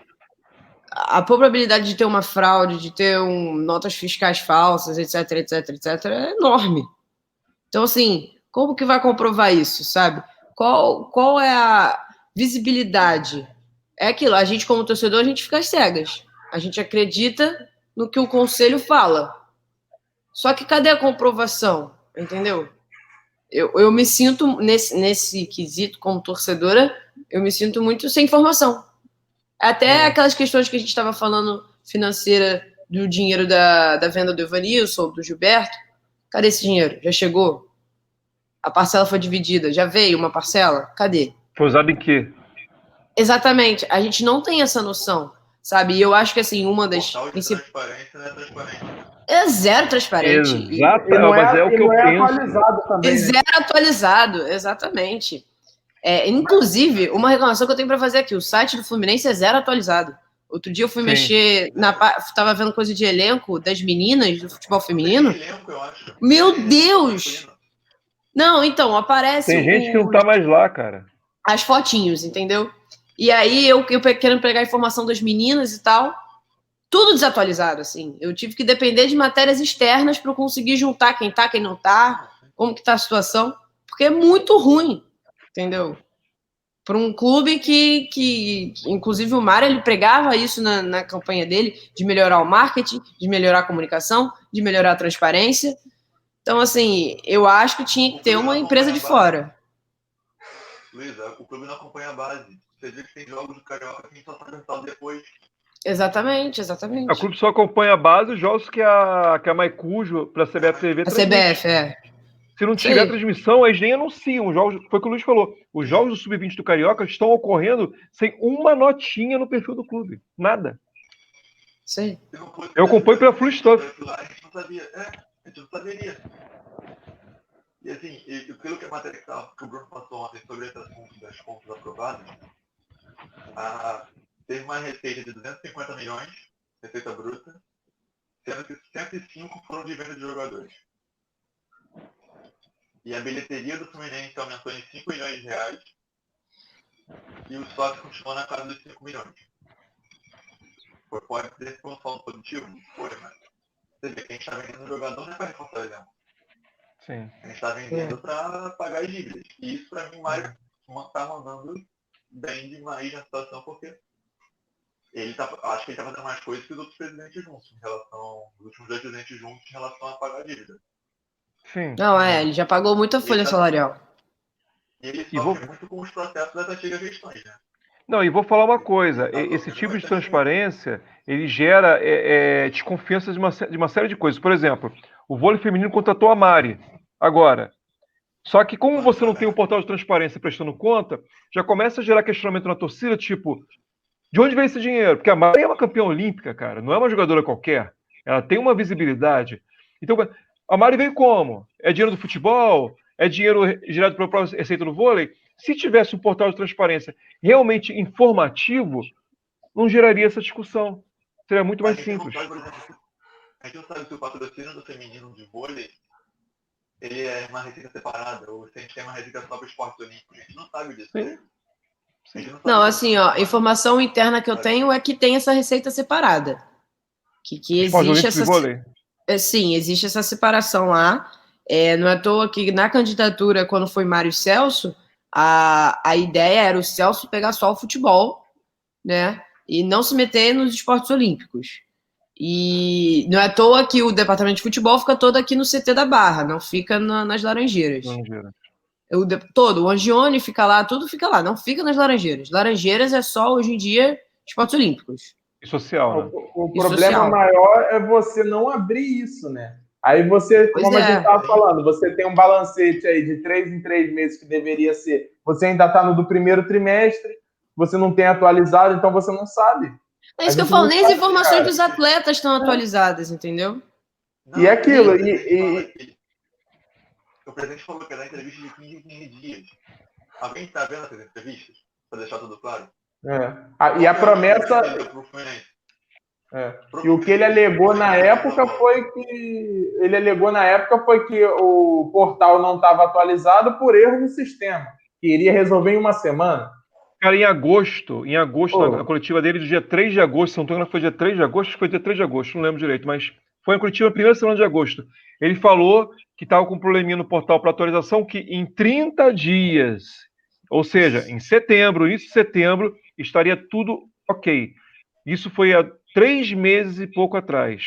a probabilidade de ter uma fraude, de ter notas fiscais falsas, etc, etc, etc, é enorme. Então, assim, como que vai comprovar isso, sabe? Qual é a visibilidade? É aquilo, a gente como torcedor, a gente fica às cegas. A gente acredita no que o conselho fala. Só que cadê a comprovação? Entendeu? Eu me sinto, nesse quesito, como torcedora, eu me sinto muito sem informação. Até aquelas questões que a gente estava falando, financeira, do dinheiro da venda do Evanilson, do Gilberto. Cadê esse dinheiro? Já chegou? A parcela foi dividida. Já veio uma parcela? Cadê? Foi usado em quê? Exatamente. A gente não tem essa noção, sabe? E eu acho que, assim, uma das... Transparência não é transparente. É zero transparente. Exato, mas é o que eu penso. Atualizado também, né? Zero atualizado, exatamente. Inclusive, uma reclamação que eu tenho para fazer aqui, o site do Fluminense é zero atualizado. Outro dia eu fui mexer, tava vendo coisa de elenco das meninas do futebol feminino. Elenco, eu acho. Meu Deus! Não, então, aparece... Tem gente que não tá mais lá, cara. As fotinhos, entendeu? E aí eu querendo pegar a informação das meninas e tal, tudo desatualizado, assim. Eu tive que depender de matérias externas para eu conseguir juntar quem tá, quem não tá, como que tá a situação, porque é muito ruim, entendeu? Para um clube que inclusive o Mário, ele pregava isso na campanha dele, de melhorar o marketing, de melhorar a comunicação, de melhorar a transparência. Então, assim, eu acho que tinha que ter uma empresa de fora. Luiz, o clube não acompanha a base. Você vê que tem jogos do Carioca que a gente só tá resultado depois. Exatamente. O clube só acompanha a base os jogos que a Maicujo para a CBF TV transmite. A CBF, Se não tiver transmissão, eles nem anunciam. Os jogos, foi o que o Luiz falou. Os jogos do Sub-20 do Carioca estão ocorrendo sem uma notinha no perfil do clube. Nada. Sim. Eu acompanho pela Full Stop. A gente não sabia. A gente não saberia. E assim, pelo que a matéria que o Bruno passou ontem sobre as contas aprovadas, teve uma receita de 250 milhões, receita bruta, sendo que 105 foram de venda de jogadores. E a bilheteria do Fluminense aumentou em 5 milhões de reais e o sócio continuou na casa dos 5 milhões. Pode ser que foi um saldo positivo? Foi, mas você vê que a gente está vendendo jogador não é para reforçar o elenco. Sim. A gente está vendendo para pagar as dívidas. E isso, para mim, o Mário está mandando bem demais na situação, porque acho que ele está fazendo mais coisas que os outros presidentes juntos, os últimos 2 presidentes juntos, em relação a pagar a dívida. Sim. Não, ele já pagou muita folha salarial. E ele sofre muito com os processos das antigas gestões, né? Não, e vou falar uma coisa, esse tipo de transparência, ele gera desconfiança de uma série de coisas. Por exemplo, o vôlei feminino contratou a Mari, agora. Só que como você não tem um portal de transparência prestando conta, já começa a gerar questionamento na torcida, tipo, de onde vem esse dinheiro? Porque a Mari é uma campeã olímpica, cara, não é uma jogadora qualquer. Ela tem uma visibilidade. Então, a Mari veio como? É dinheiro do futebol? É dinheiro gerado pela própria receita do vôlei? Se tivesse um portal de transparência realmente informativo, não geraria essa discussão. Seria muito mais simples. A gente não sabe se o patrocínio do feminino de vôlei ele é uma receita separada, ou se a gente tem uma receita só para os esportes olímpicos. A gente não sabe disso. Sim. Não, assim, ó, informação interna que eu tenho é que tem essa receita separada. Que existe essa... Sim, existe essa separação lá. Não é à toa que na candidatura, quando foi Mário Celso, a ideia era o Celso pegar só o futebol, né? E não se meter nos esportes olímpicos. E não é à toa que o departamento de futebol fica todo aqui no CT da Barra, não fica nas Laranjeiras. O Angione fica lá, tudo fica lá, não fica nas Laranjeiras. Laranjeiras é só, hoje em dia, esportes olímpicos. E social, né? O problema social maior é você não abrir isso, né? Aí você, como a gente estava falando, você tem um balancete aí de 3 em 3 meses que deveria ser. Você ainda está no do primeiro trimestre, você não tem atualizado, então você não sabe. É isso que eu falo, nem as informações dos atletas estão atualizadas, entendeu? Não, e aquilo. O presidente falou que era entrevista de 15 em 15 dias. Alguém está vendo essas entrevistas? Para deixar tudo claro. E a promessa. E o que ele alegou na época foi que o portal não estava atualizado por erro no sistema, que iria resolver em uma semana. Cara, em agosto, na coletiva dele, do dia 3 de agosto, se não estou enganado, foi dia 3 de agosto, foi dia 3 de agosto, não lembro direito, mas foi na coletiva na primeira semana de agosto. Ele falou que estava com um probleminha no portal para atualização, que em 30 dias, ou seja, em setembro, início de setembro, estaria tudo ok. Isso foi há 3 meses e pouco atrás.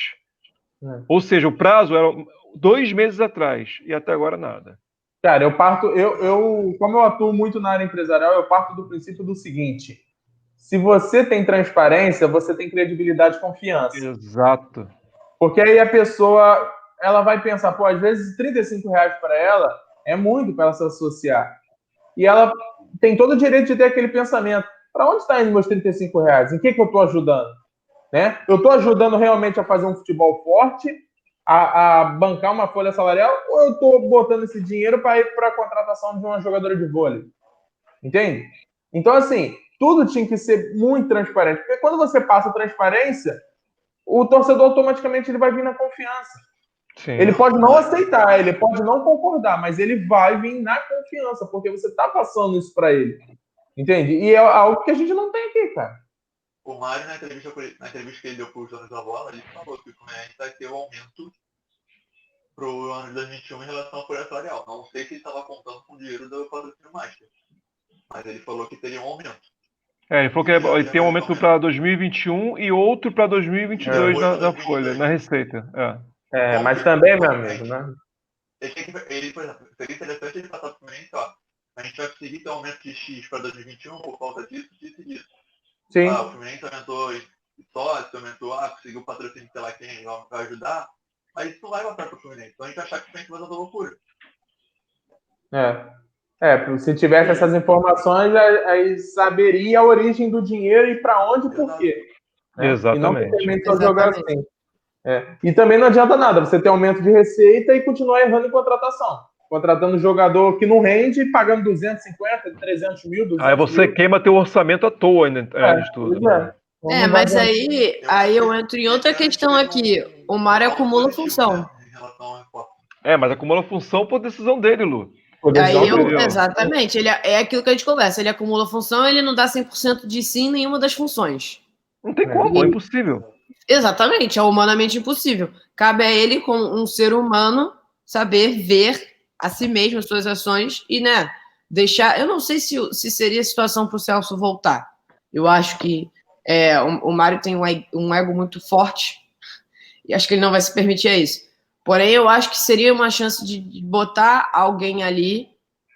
Ou seja, o prazo era 2 meses atrás, e até agora nada. Cara, como eu atuo muito na área empresarial, eu parto do princípio do seguinte: se você tem transparência, você tem credibilidade e confiança. Exato. Porque aí a pessoa, ela vai pensar, pô, às vezes R$35 para ela é muito para ela se associar. E ela tem todo o direito de ter aquele pensamento: para onde está indo meus R$35? Em que eu estou ajudando? Né? Eu estou ajudando realmente a fazer um futebol forte, a bancar uma folha salarial, ou eu estou botando esse dinheiro para ir para a contratação de uma jogadora de vôlei? Entende? Então, assim, tudo tinha que ser muito transparente. Porque quando você passa transparência, o torcedor automaticamente ele vai vir na confiança. Sim. Ele pode não aceitar, ele pode não concordar, mas ele vai vir na confiança, porque você está passando isso para ele. Entende? E é algo que a gente não tem aqui, cara. O Mário, na entrevista que ele deu para os donos da bola, ele falou que o Fluminense vai ter um aumento para o ano de 2021 em relação ao folha salarial. Não sei se ele estava contando com o dinheiro do patrocínio Master, mas ele falou que teria um aumento. Ele falou que ele tem um aumento para 2021 e outro para 2022 na folha, na receita. Mas também, meu amigo, né? Ele, por exemplo, seria interessante ele passar para o Fluminense, ó, a gente vai conseguir ter um aumento de X para 2021 por causa disso, disso e disso. Sim. O Fluminense aumentou sócio, aumentou, conseguiu o patrocínio, sei lá quem vai ajudar, mas isso não vai passar para o Fluminense. Então a gente vai achar que o Fluminense vai fazer loucura. Se tivesse essas informações, aí saberia a origem do dinheiro e para onde e por quê. Exatamente. E não simplesmente só jogar assim. E também não adianta nada você ter aumento de receita e continuar errando em contratação. Contratando jogador que não rende e pagando 250, 300 mil, 200 Aí você mil. queima teu orçamento à toa ainda de tudo. Né? Mas aí eu entro em outra questão aqui. O Mário acumula função. Mas acumula função por decisão dele, Lu. Exatamente. É aquilo que a gente conversa. Ele acumula função, ele não dá 100% de si em nenhuma das funções. Não tem como, é impossível. Exatamente, é humanamente impossível. Cabe a ele, como um ser humano, saber ver a si mesmo as suas ações e, né, deixar... Eu não sei se seria a situação para o Celso voltar. Eu acho que o Mário tem um ego muito forte e acho que ele não vai se permitir isso. Porém, eu acho que seria uma chance de botar alguém ali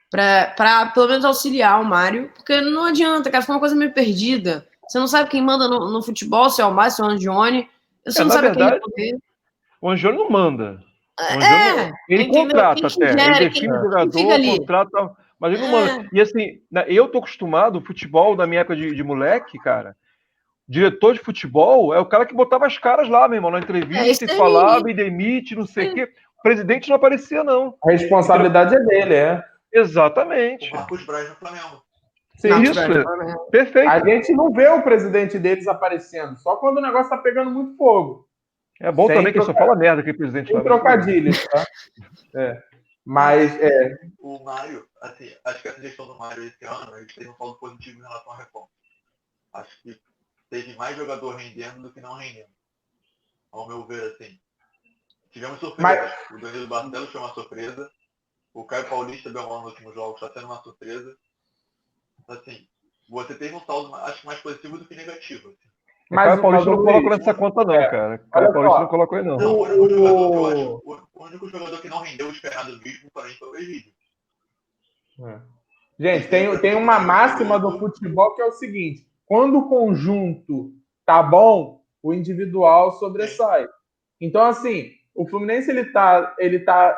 pra pelo menos auxiliar o Mário, porque não adianta, cara, fica uma coisa meio perdida. Você não sabe quem manda no futebol, se é o Mário, se é o Angione. Você não Na sabe a quem verdade, recorrer. o Angione não manda. O Angione, ele Entendeu? contrata Quem até. Ele sugere, define o quem fica jogador, ali. contrata, mas ele não manda. E assim, eu tô acostumado, o futebol da minha época de moleque, cara, diretor de futebol é o cara que botava as caras lá, meu irmão, na entrevista e Isso falava aí. e demite, não sei o quê. O presidente não aparecia, não. A responsabilidade é dele, O Exatamente. Marcos Braz no Flamengo. Sim. Isso, perfeito. A gente não vê o presidente deles aparecendo, só quando o negócio tá pegando muito fogo. É bom Sem também que ele só fala merda aquele presidente lá. Sem trocadilhos, tá? Mas, O Mário, assim, acho que a gestão do Mário esse ano, a gente teve um saldo positivo em relação à reforma. Acho que teve mais jogador rendendo do que não rendendo. Ao meu ver, assim. Tivemos surpresas. O Danilo Barcelos foi uma surpresa. O Caio Paulista deu mal nos últimos jogos, está sendo uma surpresa. Assim, você teve um saldo, acho que mais positivo do que negativo. Assim. Mas o Caio Paulista não coloca nessa conta, não, cara. O Caio Paulista não colocou aí, não. Não, o único jogador que eu acho, o único jogador que não rendeu o esperado mesmo para mim foi o Egídio. Gente, tem uma máxima do futebol que é o seguinte: quando o conjunto tá bom, o individual sobressai. Então, assim, o Fluminense ele tá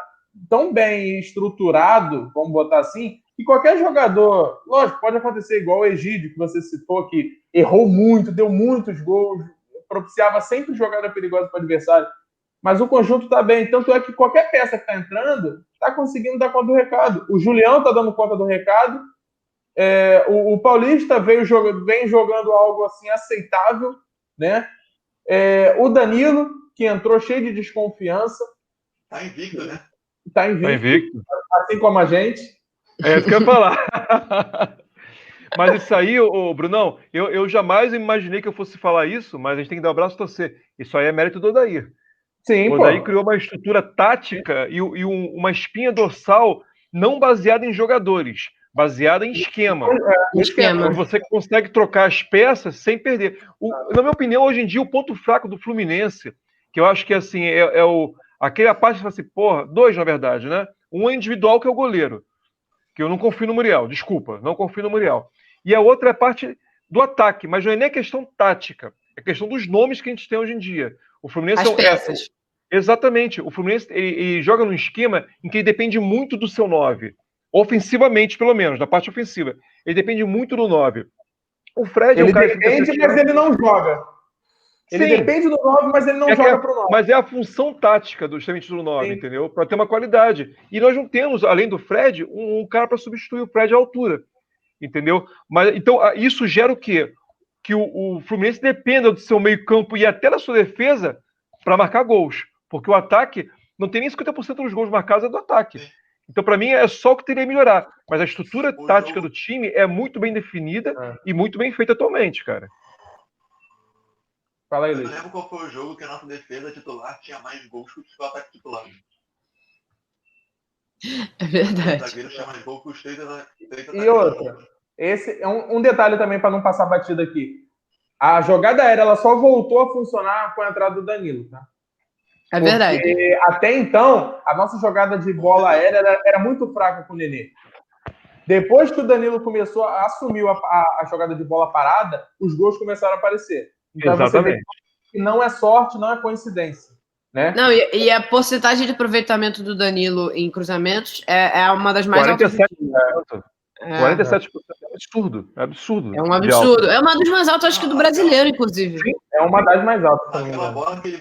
tão bem estruturado, vamos botar assim, que qualquer jogador, lógico, pode acontecer igual o Egídio, que você citou, que errou muito, deu muitos gols, propiciava sempre jogada perigosa para o adversário. Mas o conjunto está bem. Tanto é que qualquer peça que está entrando está conseguindo dar conta do recado. O Julião está dando conta do recado. O Paulista vem jogando algo assim aceitável, né? O Danilo, que entrou cheio de desconfiança. Tá invicto, né? Tá invicto. Assim como a gente. É isso que eu ia falar. Mas isso aí, Brunão, eu jamais imaginei que eu fosse falar isso, mas a gente tem que dar um abraço e torcer. Isso aí é mérito do Odair. Sim, o Odair criou uma estrutura tática e uma espinha dorsal não baseada em jogadores, baseada em esquema. Esquema. Você consegue trocar as peças sem perder. Na minha opinião, hoje em dia, o ponto fraco do Fluminense, que eu acho que assim, aquela parte que fala assim, porra, dois na verdade, né? Um é individual, que é o goleiro, que eu não confio no Muriel, desculpa, não confio no Muriel. E a outra é a parte do ataque, mas não é nem questão tática, é questão dos nomes que a gente tem hoje em dia. O Fluminense as peças. Exatamente. O Fluminense ele joga num esquema em que ele depende muito do seu 9. Ofensivamente, pelo menos, da parte ofensiva. Ele depende muito do 9. O Fred é um cara que depende, mas ele não joga. Ele depende do 9, mas ele não joga pro 9. Mas é a função tática justamente do 9, entendeu? Para ter uma qualidade. E nós não temos, além do Fred, um cara para substituir o Fred à altura. Entendeu? Mas, então, isso gera o quê? Que o Fluminense dependa do seu meio-campo e até da sua defesa para marcar gols. Porque o ataque não tem nem 50% dos gols marcados é do ataque. Então, para mim, é só o que teria que melhorar. Mas a estrutura tática do time é muito bem definida e muito bem feita atualmente, cara. Fala aí, Eu Luiz. não lembro qual foi o jogo que a nossa defesa titular tinha mais gols que o ataque titular. É verdade. O zagueiro tinha mais gols que os 3 E outra, esse é um detalhe também para não passar batida aqui. A jogada aérea ela só voltou a funcionar com a entrada do Danilo, tá? É verdade. Porque até então, a nossa jogada de bola aérea era muito fraca com o Nenê. Depois que o Danilo começou a assumir a jogada de bola parada, os gols começaram a aparecer. Então você vê que não é sorte, não é coincidência. Né? Não, e a porcentagem de aproveitamento do Danilo em cruzamentos é uma das mais 47%. altas. 47% é absurdo. É absurdo. É um absurdo. É uma das mais altas, acho que do brasileiro, inclusive. Sim, é uma das mais altas também. Aquela bola que ele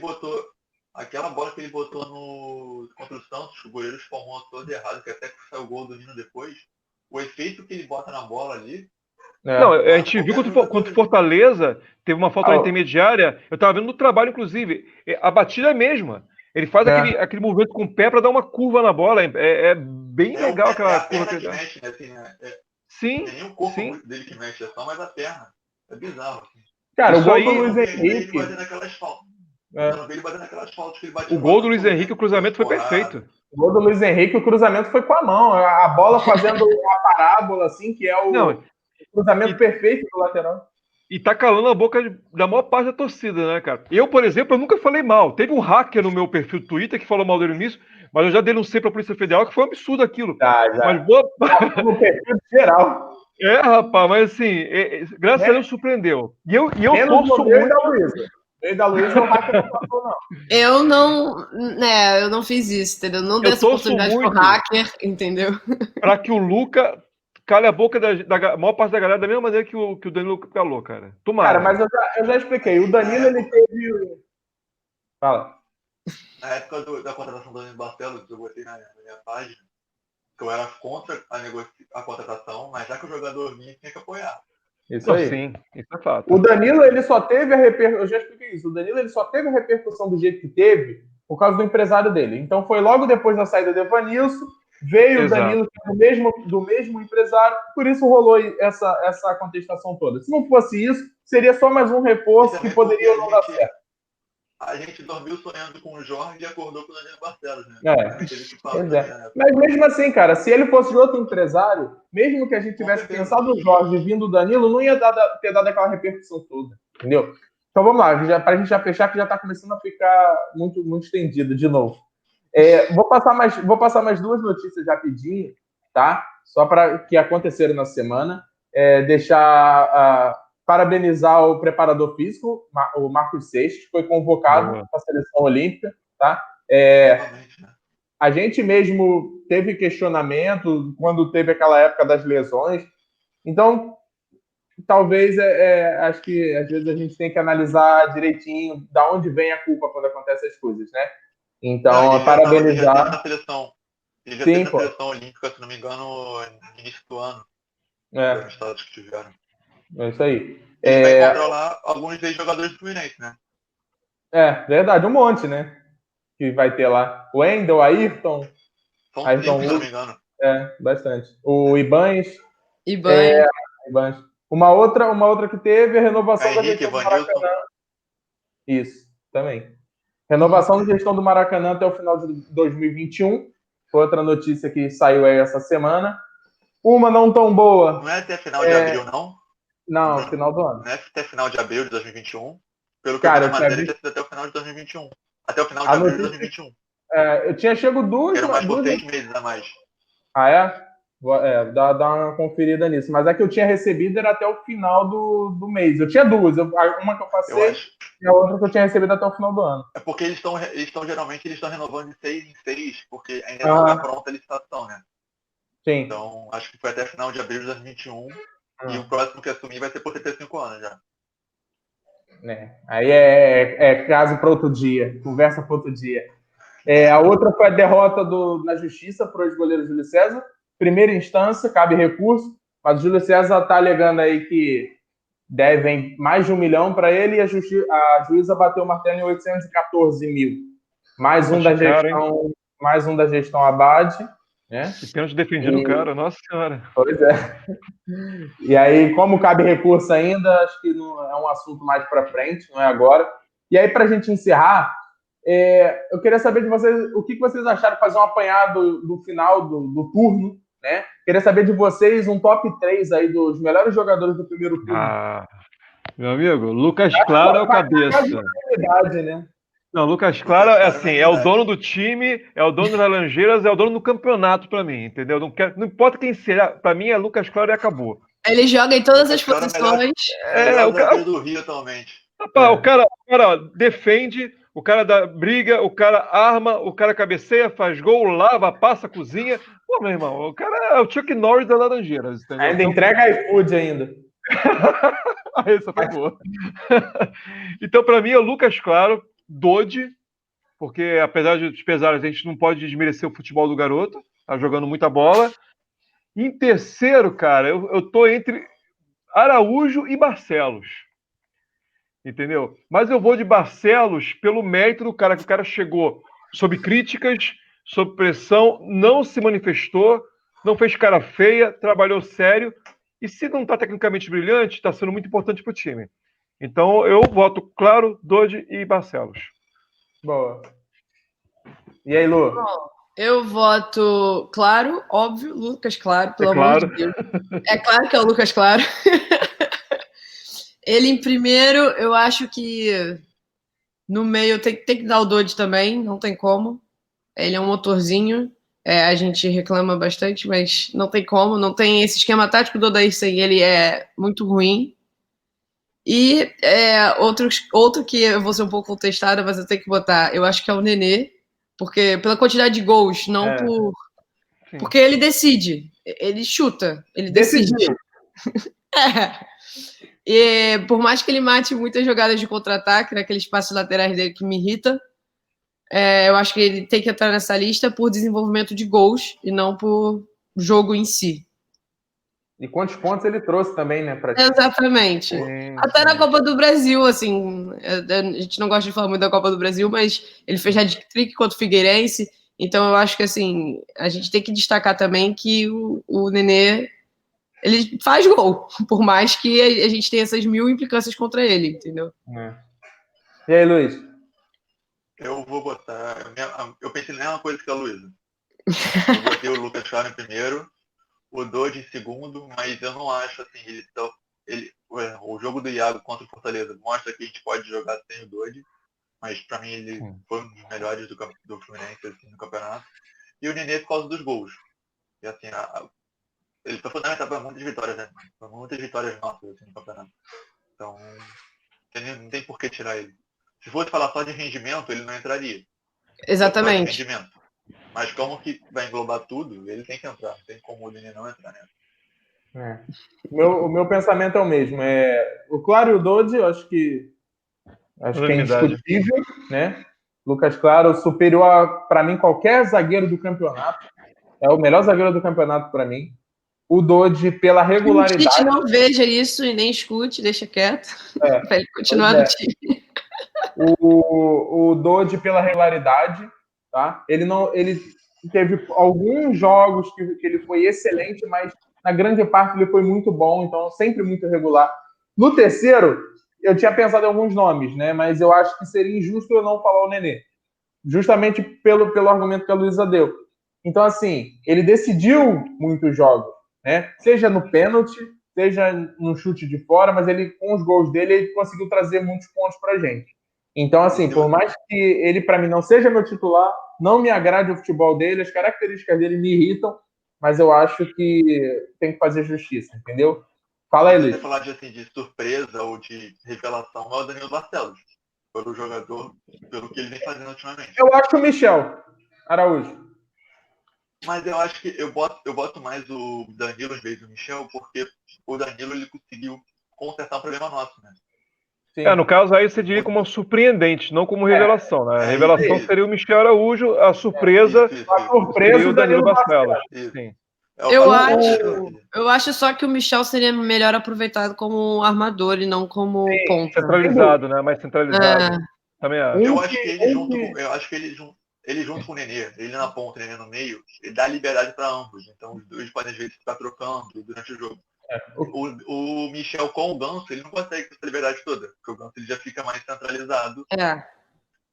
botou contra o Santos, o goleiro espalmou todo errado, que até saiu o gol do Nino depois. O efeito que ele bota na bola ali. Não, a gente viu contra o Fortaleza, teve uma falta intermediária. Eu estava vendo no trabalho, inclusive. A batida é a mesma. Ele faz aquele movimento com o pé para dar uma curva na bola. É bem legal aquela curva que ele mexe, né? Assim, né? Sim. Não é nem o corpo dele que mexe, é só mais a perna. É bizarro. Assim. Cara, o gol do Luiz Henrique. O gol do Luiz Henrique, o cruzamento foi perfeito. O gol do Luiz Henrique, o cruzamento foi com a mão. A bola fazendo uma parábola, assim, que é o cruzamento perfeito do lateral. E tá calando a boca da maior parte da torcida, né, cara? Eu, por exemplo, eu nunca falei mal. Teve um hacker no meu perfil do Twitter que falou mal dele no início, mas eu já denunciei pra Polícia Federal que foi um absurdo aquilo. Já. Mas boa. No perfil geral. Rapaz, mas assim, graças a Deus surpreendeu. E eu torço muito. Da Luísa. E da Luísa, o hacker não passou, não. Eu não fiz isso, entendeu? Não dei essa oportunidade pro hacker, entendeu? Para que o Luca cale a boca da maior parte da galera da mesma maneira que o Danilo calou, cara. Tomara. Cara, mas eu já expliquei. O Danilo, ele teve... Fala. Na época da contratação do Danilo Barcelos, que eu botei na minha página, que eu era contra a contratação, mas já que o jogador vinha, tinha que apoiar. Isso aí. Sim, isso é fato. O Danilo, ele só teve a repercussão... Eu já expliquei isso. O Danilo, ele só teve a repercussão do jeito que teve por causa do empresário dele. Então, foi logo depois da saída do Evanilson, veio o Danilo do mesmo empresário, por isso rolou essa contestação toda. Se não fosse isso, seria só mais um reforço que poderia não dar certo. A gente dormiu sonhando com o Jorge e acordou com o Danilo Barcelos, né? Mas mesmo assim, cara, se ele fosse de outro empresário, mesmo que a gente tivesse pensado no Jorge vindo do Danilo, não ia ter dado aquela repercussão toda, entendeu? Então vamos lá, para a gente já fechar, que já está começando a ficar muito, muito estendido de novo. Vou passar mais duas notícias rapidinho, tá? Só para que aconteceram na semana. Parabenizar o preparador físico, o Marcos Seixas, que foi convocado para a seleção olímpica, tá? A gente mesmo teve questionamento quando teve aquela época das lesões. Então, talvez, acho que às vezes a gente tem que analisar direitinho da onde vem a culpa quando acontecem as coisas, né? Então, parabenizar. Ele já teve na seleção olímpica, se não me engano, no início do ano. Os estados que tiveram. É isso aí. Ele vai controlar alguns ex-jogadores do Fluminense, né? Verdade, um monte, né? Que vai ter lá. O Wendel, Ayrton. São 5, se não me engano. Bastante. O Ibanez. Ibanez. Uma outra que teve a renovação da gestão do Maracanã. Isso, também. Renovação da gestão do Maracanã até o final de 2021. Foi outra notícia que saiu aí essa semana. Uma não tão boa. Não é até final de abril, não? Não, final do ano. Não é até final de abril de 2021. Pelo que eu vi na matéria, tinha sido até o final de 2021. Até o final de abril de 2021. Eu tinha chego duas... Eram mais por 6 meses a mais. Ah, é? Dá uma conferida nisso. Mas a que eu tinha recebido era até o final do mês. Eu tinha duas. Uma que eu passei e a outra que eu tinha recebido até o final do ano. É porque eles estão renovando de 6 em 6, porque ainda não está pronta a licitação, né? Sim. Então, acho que foi até final de abril de 2021. E o próximo que assumir vai ser por 75 anos já. Aí é caso para outro dia. Conversa para outro dia. A outra foi a derrota na justiça para o ex-goleiro Júlio César. Primeira instância, cabe recurso, mas o Júlio César está alegando aí que devem mais de 1 milhão para ele e a juíza bateu o martelo em 814 mil. Mais um da gestão Abade. Né? Que pênalti defendido o cara, nossa senhora. Pois é. E aí, como cabe recurso ainda, acho que não é um assunto mais para frente, não é agora. E aí, para a gente encerrar, eu queria saber de vocês o que vocês acharam de fazer um apanhado do final do turno, né? Queria saber de vocês um top 3 aí dos melhores jogadores do primeiro turno. Meu amigo, Lucas Claro é o cabeça. Né? Não, Lucas Claro é assim, é o dono do time, é o dono das Laranjeiras, é o dono do campeonato pra mim, entendeu? Não importa quem seja, pra mim é Lucas Claro e acabou. Ele joga em todas as posições. O cara do Rio atualmente. O cara defende, o cara briga, o cara arma, o cara cabeceia, faz gol, lava, passa, cozinha. Pô, meu irmão, o cara é o Chuck Norris das Laranjeiras, entendeu? Ainda entrega iFood ainda. Essa foi boa. Então, pra mim, é o Lucas Claro, Dodi, porque apesar dos pesares, a gente não pode desmerecer o futebol do garoto, tá jogando muita bola. Em terceiro, cara, eu tô entre Araújo e Barcelos, entendeu? Mas eu vou de Barcelos pelo mérito do cara, que o cara chegou sob críticas, sob pressão, não se manifestou, não fez cara feia, trabalhou sério, e se não tá tecnicamente brilhante, está sendo muito importante pro time. Então, eu voto Claro, Dodi e Barcelos. Boa. E aí, Lu? Bom, eu voto Claro, óbvio, Lucas Claro, pelo amor de Deus. É claro que é o Lucas Claro. Ele em primeiro, eu acho que no meio tem que dar o Dodge também, não tem como. Ele é um motorzinho. A gente reclama bastante, mas não tem como. Não tem esse esquema tático do Odair sem ele é muito ruim. E outro que eu vou ser um pouco contestada, mas eu tenho que botar, eu acho que é o Nenê, porque pela quantidade de gols, não por... Sim. Porque ele decide, ele chuta, ele decide. E por mais que ele mate muitas jogadas de contra-ataque, naqueles passos laterais dele que me irrita, eu acho que ele tem que entrar nessa lista por desenvolvimento de gols e não por jogo em si. E quantos pontos ele trouxe também, né? Exatamente. Até na Copa do Brasil, assim, a gente não gosta de falar muito da Copa do Brasil, mas ele fez hat-trick contra o Figueirense, então eu acho que, assim, a gente tem que destacar também que o Nenê, ele faz gol, por mais que a gente tenha essas 1000 implicâncias contra ele, entendeu? E aí, Luiz? Eu vou botar... Eu pensei na mesma coisa que a Luísa. Eu botei o Lucas Claro em primeiro, o Dodge em segundo, mas eu não acho assim, o jogo do Iago contra o Fortaleza mostra que a gente pode jogar sem o Dodge, mas pra mim ele foi um dos melhores do Fluminense assim, no campeonato. E o Nenê por causa dos gols. E assim, ele foi fundamental para muitas vitórias, né? Para muitas vitórias nossas assim, no campeonato. Então, não tem por que tirar ele. Se fosse falar só de rendimento, ele não entraria. Exatamente. Só de rendimento. Mas como que vai englobar tudo, ele tem que entrar. Não tem como o Nenê não entrar, né? O meu pensamento é o mesmo. O Claro e o Dodge, eu acho que é indiscutível, né? Lucas Claro, superior para mim qualquer zagueiro do campeonato. É o melhor zagueiro do campeonato para mim. O Dodge pela regularidade. Não veja isso e nem escute, deixa quieto. Para ele continuar no time. O Dodge pela regularidade, tá? Ele teve alguns jogos que ele foi excelente, mas na grande parte ele foi muito bom, então sempre muito regular. No terceiro, eu tinha pensado em alguns nomes, né? Mas eu acho que seria injusto eu não falar o Nenê, justamente pelo argumento que a Luísa deu. Então, assim, ele decidiu muitos jogos, né? Seja no pênalti, seja no chute de fora, mas ele, com os gols dele, ele conseguiu trazer muitos pontos pra gente. Então, assim, por mais que ele, para mim, não seja meu titular, não me agrade o futebol dele, as características dele me irritam, mas eu acho que tem que fazer justiça, entendeu? Fala aí, Luiz. Se você falar de surpresa ou de revelação, é o Danilo Barcelos, pelo jogador, pelo que ele vem fazendo ultimamente. Eu acho o Michel Araújo. Mas eu acho que eu boto mais o Danilo em vez do Michel, porque o Danilo ele conseguiu consertar um problema nosso, né? Sim. No caso aí você diria como surpreendente, não como revelação, né? A revelação seria o Michel Araújo, a surpresa seria o Danilo Barcelos. Sim. Eu acho só que o Michel seria melhor aproveitado como armador e não como ponta. Centralizado, né? Mais centralizado. Também acho. Eu acho que ele junto com o Nenê, ele na ponta, o Nenê no meio, ele dá liberdade para ambos. Então os dois podem às vezes ficar trocando durante o jogo. O Michel com o Ganso, ele não consegue ter essa liberdade toda, porque o Ganso ele já fica mais centralizado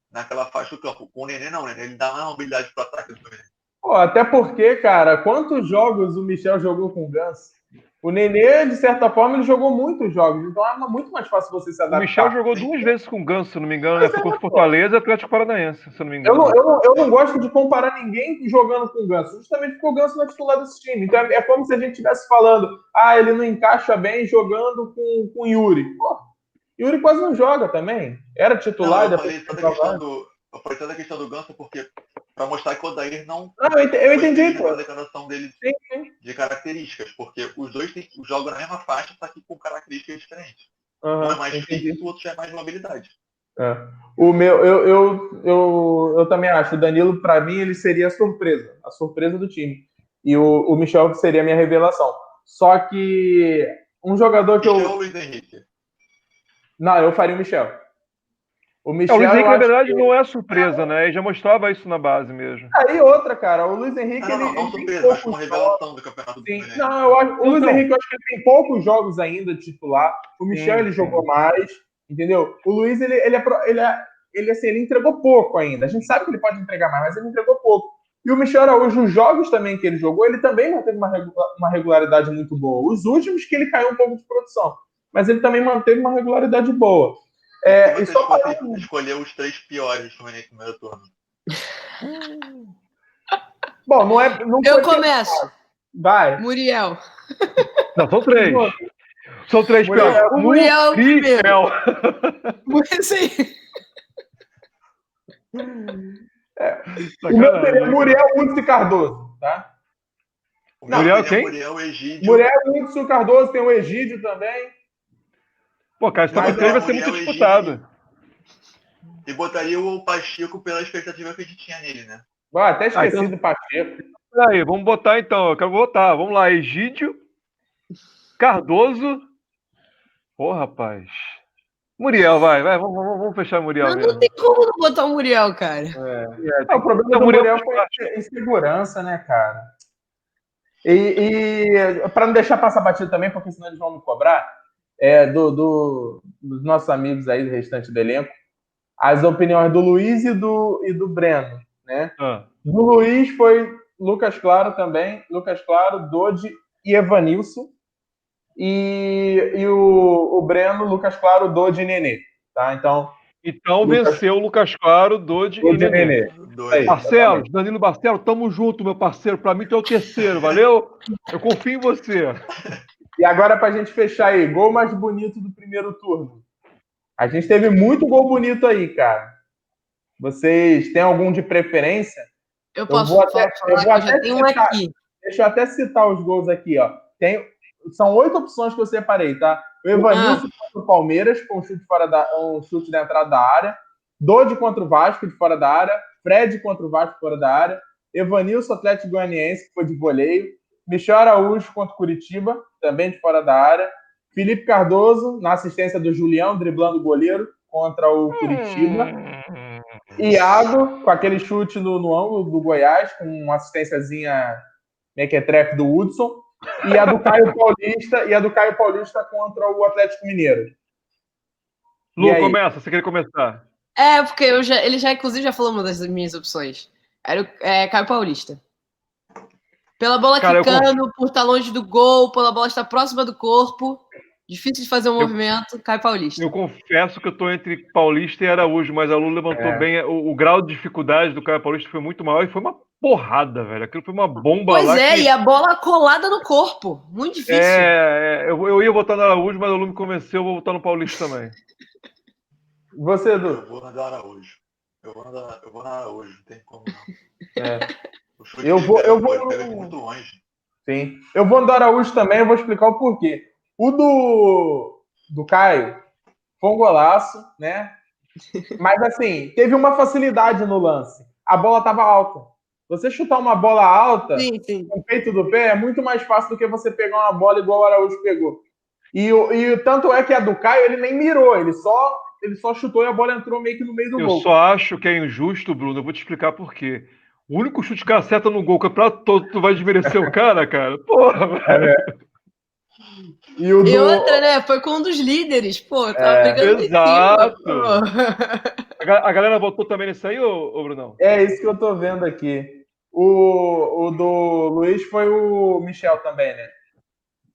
naquela faixa do campo. Com o Nenê não, né? Ele dá mais mobilidade para o ataque do Fluminense. Até porque, cara, quantos jogos o Michel jogou com o Ganso? O Nenê, de certa forma, ele jogou muitos jogos, então é muito mais fácil você se adaptar. O Michel jogou 2 vezes com o Ganso, se não me engano, né? Foi contra o Fortaleza e Atlético Paranaense, se não me engano. Eu não gosto de comparar ninguém jogando com o Ganso, justamente porque o Ganso não é titular desse time. Então é como se a gente estivesse falando, ele não encaixa bem jogando com o Yuri. Pô, Yuri quase não joga também. Era titular. Eu falei toda a questão do Ganso porque para mostrar que o Odair não... eu entendi, a declaração dele de características, porque os dois jogam na mesma faixa, só que com características diferentes. Um é mais físico, o outro já é mais mobilidade. O meu, eu também acho. O Danilo, para mim, ele seria a surpresa do time. E o Michel seria a minha revelação. Só que um jogador que Michel ou Luiz Henrique? Não, eu faria o Michel. O Luiz Henrique, na verdade, não é surpresa, né? Ele já mostrava isso na base mesmo. Aí outra, cara, o Luiz Henrique... Não surpresa, acho uma revelação do campeonato do Fluminense. O Luiz Henrique, eu acho que ele tem poucos jogos ainda de titular. O Michel, ele jogou mais, entendeu? O Luiz, ele entregou pouco ainda. A gente sabe que ele pode entregar mais, mas ele entregou pouco. E o Michel Araújo, os jogos também que ele jogou, ele também não teve uma regularidade muito boa. Os últimos que ele caiu um pouco de produção. mas ele também manteve uma regularidade boa. Se E você só fosse escolher os 3 piores do Fluminense no primeiro turno. Bom, não Eu foi começo. Vai. Muriel. Não, são 3. São 3 Muriel. piores. O Muriel é o primeiro. Isso aí. O meu seria Muriel, Hudson e Cardoso, tá? Muriel quem? Muriel, Egídio. Muriel, Hudson e Cardoso, tem o Egídio também. Pô, cara, esse top 3 vai ser muito disputado. E botaria o Pacheco pela expectativa que a gente tinha nele, né? Até esqueci do Pacheco. Aí, vamos botar então. Eu quero votar. Vamos lá, Egídio, Cardoso. Pô, rapaz. Muriel, vai. Vamos fechar o Muriel mesmo. Não tem como não botar o Muriel, cara. O problema do Muriel foi a insegurança, né, cara? E para não deixar passar batido também, porque senão eles vão me cobrar, dos nossos amigos aí, do restante do elenco, as opiniões do Luiz e do Breno, né? Do Luiz foi Lucas Claro também, Lucas Claro, Dodi e Evanilson. E o Breno, Lucas Claro, Dodi e Nenê, tá? Então venceu o Lucas Claro, Dodi e Nenê. Barcelos, Danilo Barcelos, tamo junto, meu parceiro. Pra mim tu é o terceiro, valeu? Eu confio em você. E agora pra gente fechar aí, gol mais bonito do primeiro turno. A gente teve muito gol bonito aí, cara. Vocês têm algum de preferência? Eu vou até tenho um aqui. Deixa eu até citar os gols aqui, ó. São 8 opções que eu separei, tá? O Evanilson contra o Palmeiras, com um chute da entrada da área. Dodi contra o Vasco, de fora da área. Fred contra o Vasco, fora da área. Evanilson, Atlético Goianiense, que foi de voleio. Michel Araújo contra o Curitiba, também de fora da área. Felipe Cardoso, na assistência do Julião, driblando o goleiro, contra o Curitiba. Iago, com aquele chute no ângulo do Goiás, com uma assistênciazinha mequetrefe do Hudson. E a do Caio Paulista contra o Atlético Mineiro. Lu, começa. Você quer começar? Porque ele já, inclusive, já falou uma das minhas opções. Era o Caio Paulista. Pela bola quicando, por estar longe do gol, pela bola estar próxima do corpo. Difícil de fazer um movimento, Caio Paulista. Eu confesso que eu estou entre Paulista e Araújo, mas a Lu levantou bem. O grau de dificuldade do Caio Paulista foi muito maior e foi uma porrada, velho. Aquilo foi uma bomba lá. E a bola colada no corpo. Muito difícil. Eu ia votar no Araújo, mas a Lu me convenceu, eu vou votar no Paulista também. Você, Edu? Eu vou no Araújo. Eu vou no Araújo, não tem como não. Eu vou muito longe. Sim. Eu vou no Araújo também, eu vou explicar o porquê. O do Caio foi um golaço, né? Mas assim, teve uma facilidade no lance. A bola estava alta. Você chutar uma bola alta com o peito do pé é muito mais fácil do que você pegar uma bola igual o Araújo pegou. E tanto é que a do Caio ele nem mirou, ele só chutou e a bola entrou meio que no meio do gol. Eu só acho que é injusto, Bruno. Eu vou te explicar por quê. O único chute que acerta no gol, que é pra todo, tu vai desmerecer o cara, cara? Porra, velho. E outra, né? Foi com um dos líderes. Pô, tava brigando exato. A galera votou também nesse aí, ô Brunão? É isso que eu tô vendo aqui. O do Luiz foi o Michel também, né?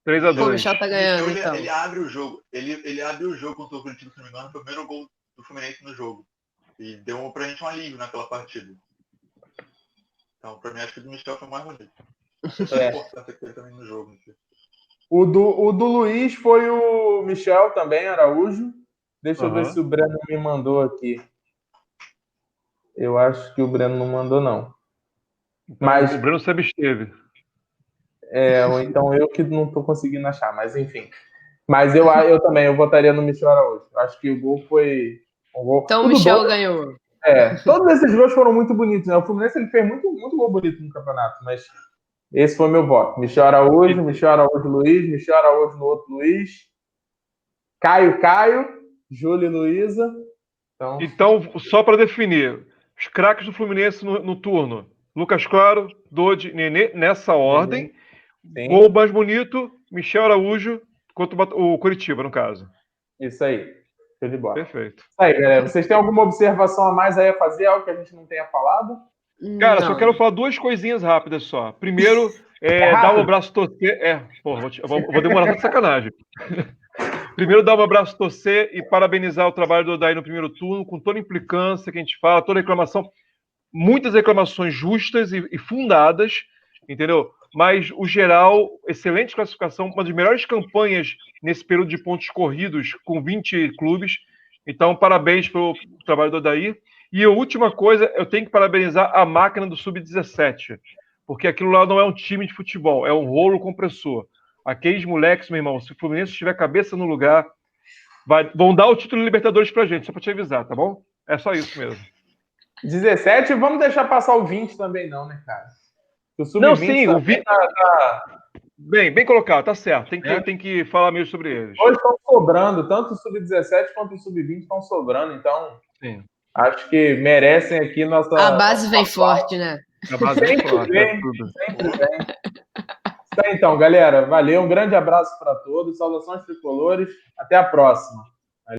3-2. O Michel tá ganhando, então. Ele abre o jogo. Ele abre o jogo contra o Curitiba, se não me engano, foi o primeiro gol do Fluminense no jogo. E deu pra gente um alívio naquela partida. Então, pra mim, acho que o do Michel foi mais bonito. É importante aquele também no jogo. O do Luiz foi o Michel também, Araújo. Deixa eu ver se o Breno me mandou aqui. Eu acho que o Breno não mandou, não. Então, mas o Breno se absteve. Ou então eu que não tô conseguindo achar, mas enfim. Mas eu também, eu votaria no Michel Araújo. Acho que o gol foi um gol. Então o Michel ganhou. Todos esses gols foram muito bonitos, né? O Fluminense ele fez muito, muito gol bonito no campeonato, mas esse foi meu voto. Michel Araújo, Luiz, Michel Araújo no outro Luiz, Caio, Júlio e Luísa. Então, só para definir, os craques do Fluminense no turno: Lucas Claro, Dodi, Nenê, nessa ordem. Sim. Gol mais bonito, Michel Araújo contra o Curitiba, no caso. Isso aí. Show de bola. Perfeito. Isso aí, galera. Vocês têm alguma observação a mais aí a fazer? Algo que a gente não tenha falado? Cara, só quero falar 2 coisinhas rápidas só. Primeiro, dar um abraço torcer. Vou demorar só de sacanagem. Primeiro, dar um abraço, torcer e parabenizar o trabalho do Odair no primeiro turno, com toda a implicância que a gente fala, toda reclamação, muitas reclamações justas e fundadas, entendeu? Mas, o geral, excelente classificação, uma das melhores campanhas nesse período de pontos corridos, com 20 clubes. Então, parabéns pelo trabalho do Odair. E a última coisa, eu tenho que parabenizar a máquina do Sub-17, porque aquilo lá não é um time de futebol, é um rolo compressor. Aqueles moleques, meu irmão, se o Fluminense tiver cabeça no lugar, vão dar o título de Libertadores pra gente, só pra te avisar, tá bom? É só isso mesmo. 17, vamos deixar passar o 20 também não, né, cara? O Não, sim, o 20 bem colocado, tá certo. Tem que falar mesmo sobre eles. Hoje estão sobrando, tanto o Sub-17 quanto o Sub-20 estão sobrando, então sim. Acho que merecem aqui nossa... A base vem forte, né? A base vem forte, sempre vem. Então, galera, valeu, um grande abraço para todos, saudações tricolores, até a próxima.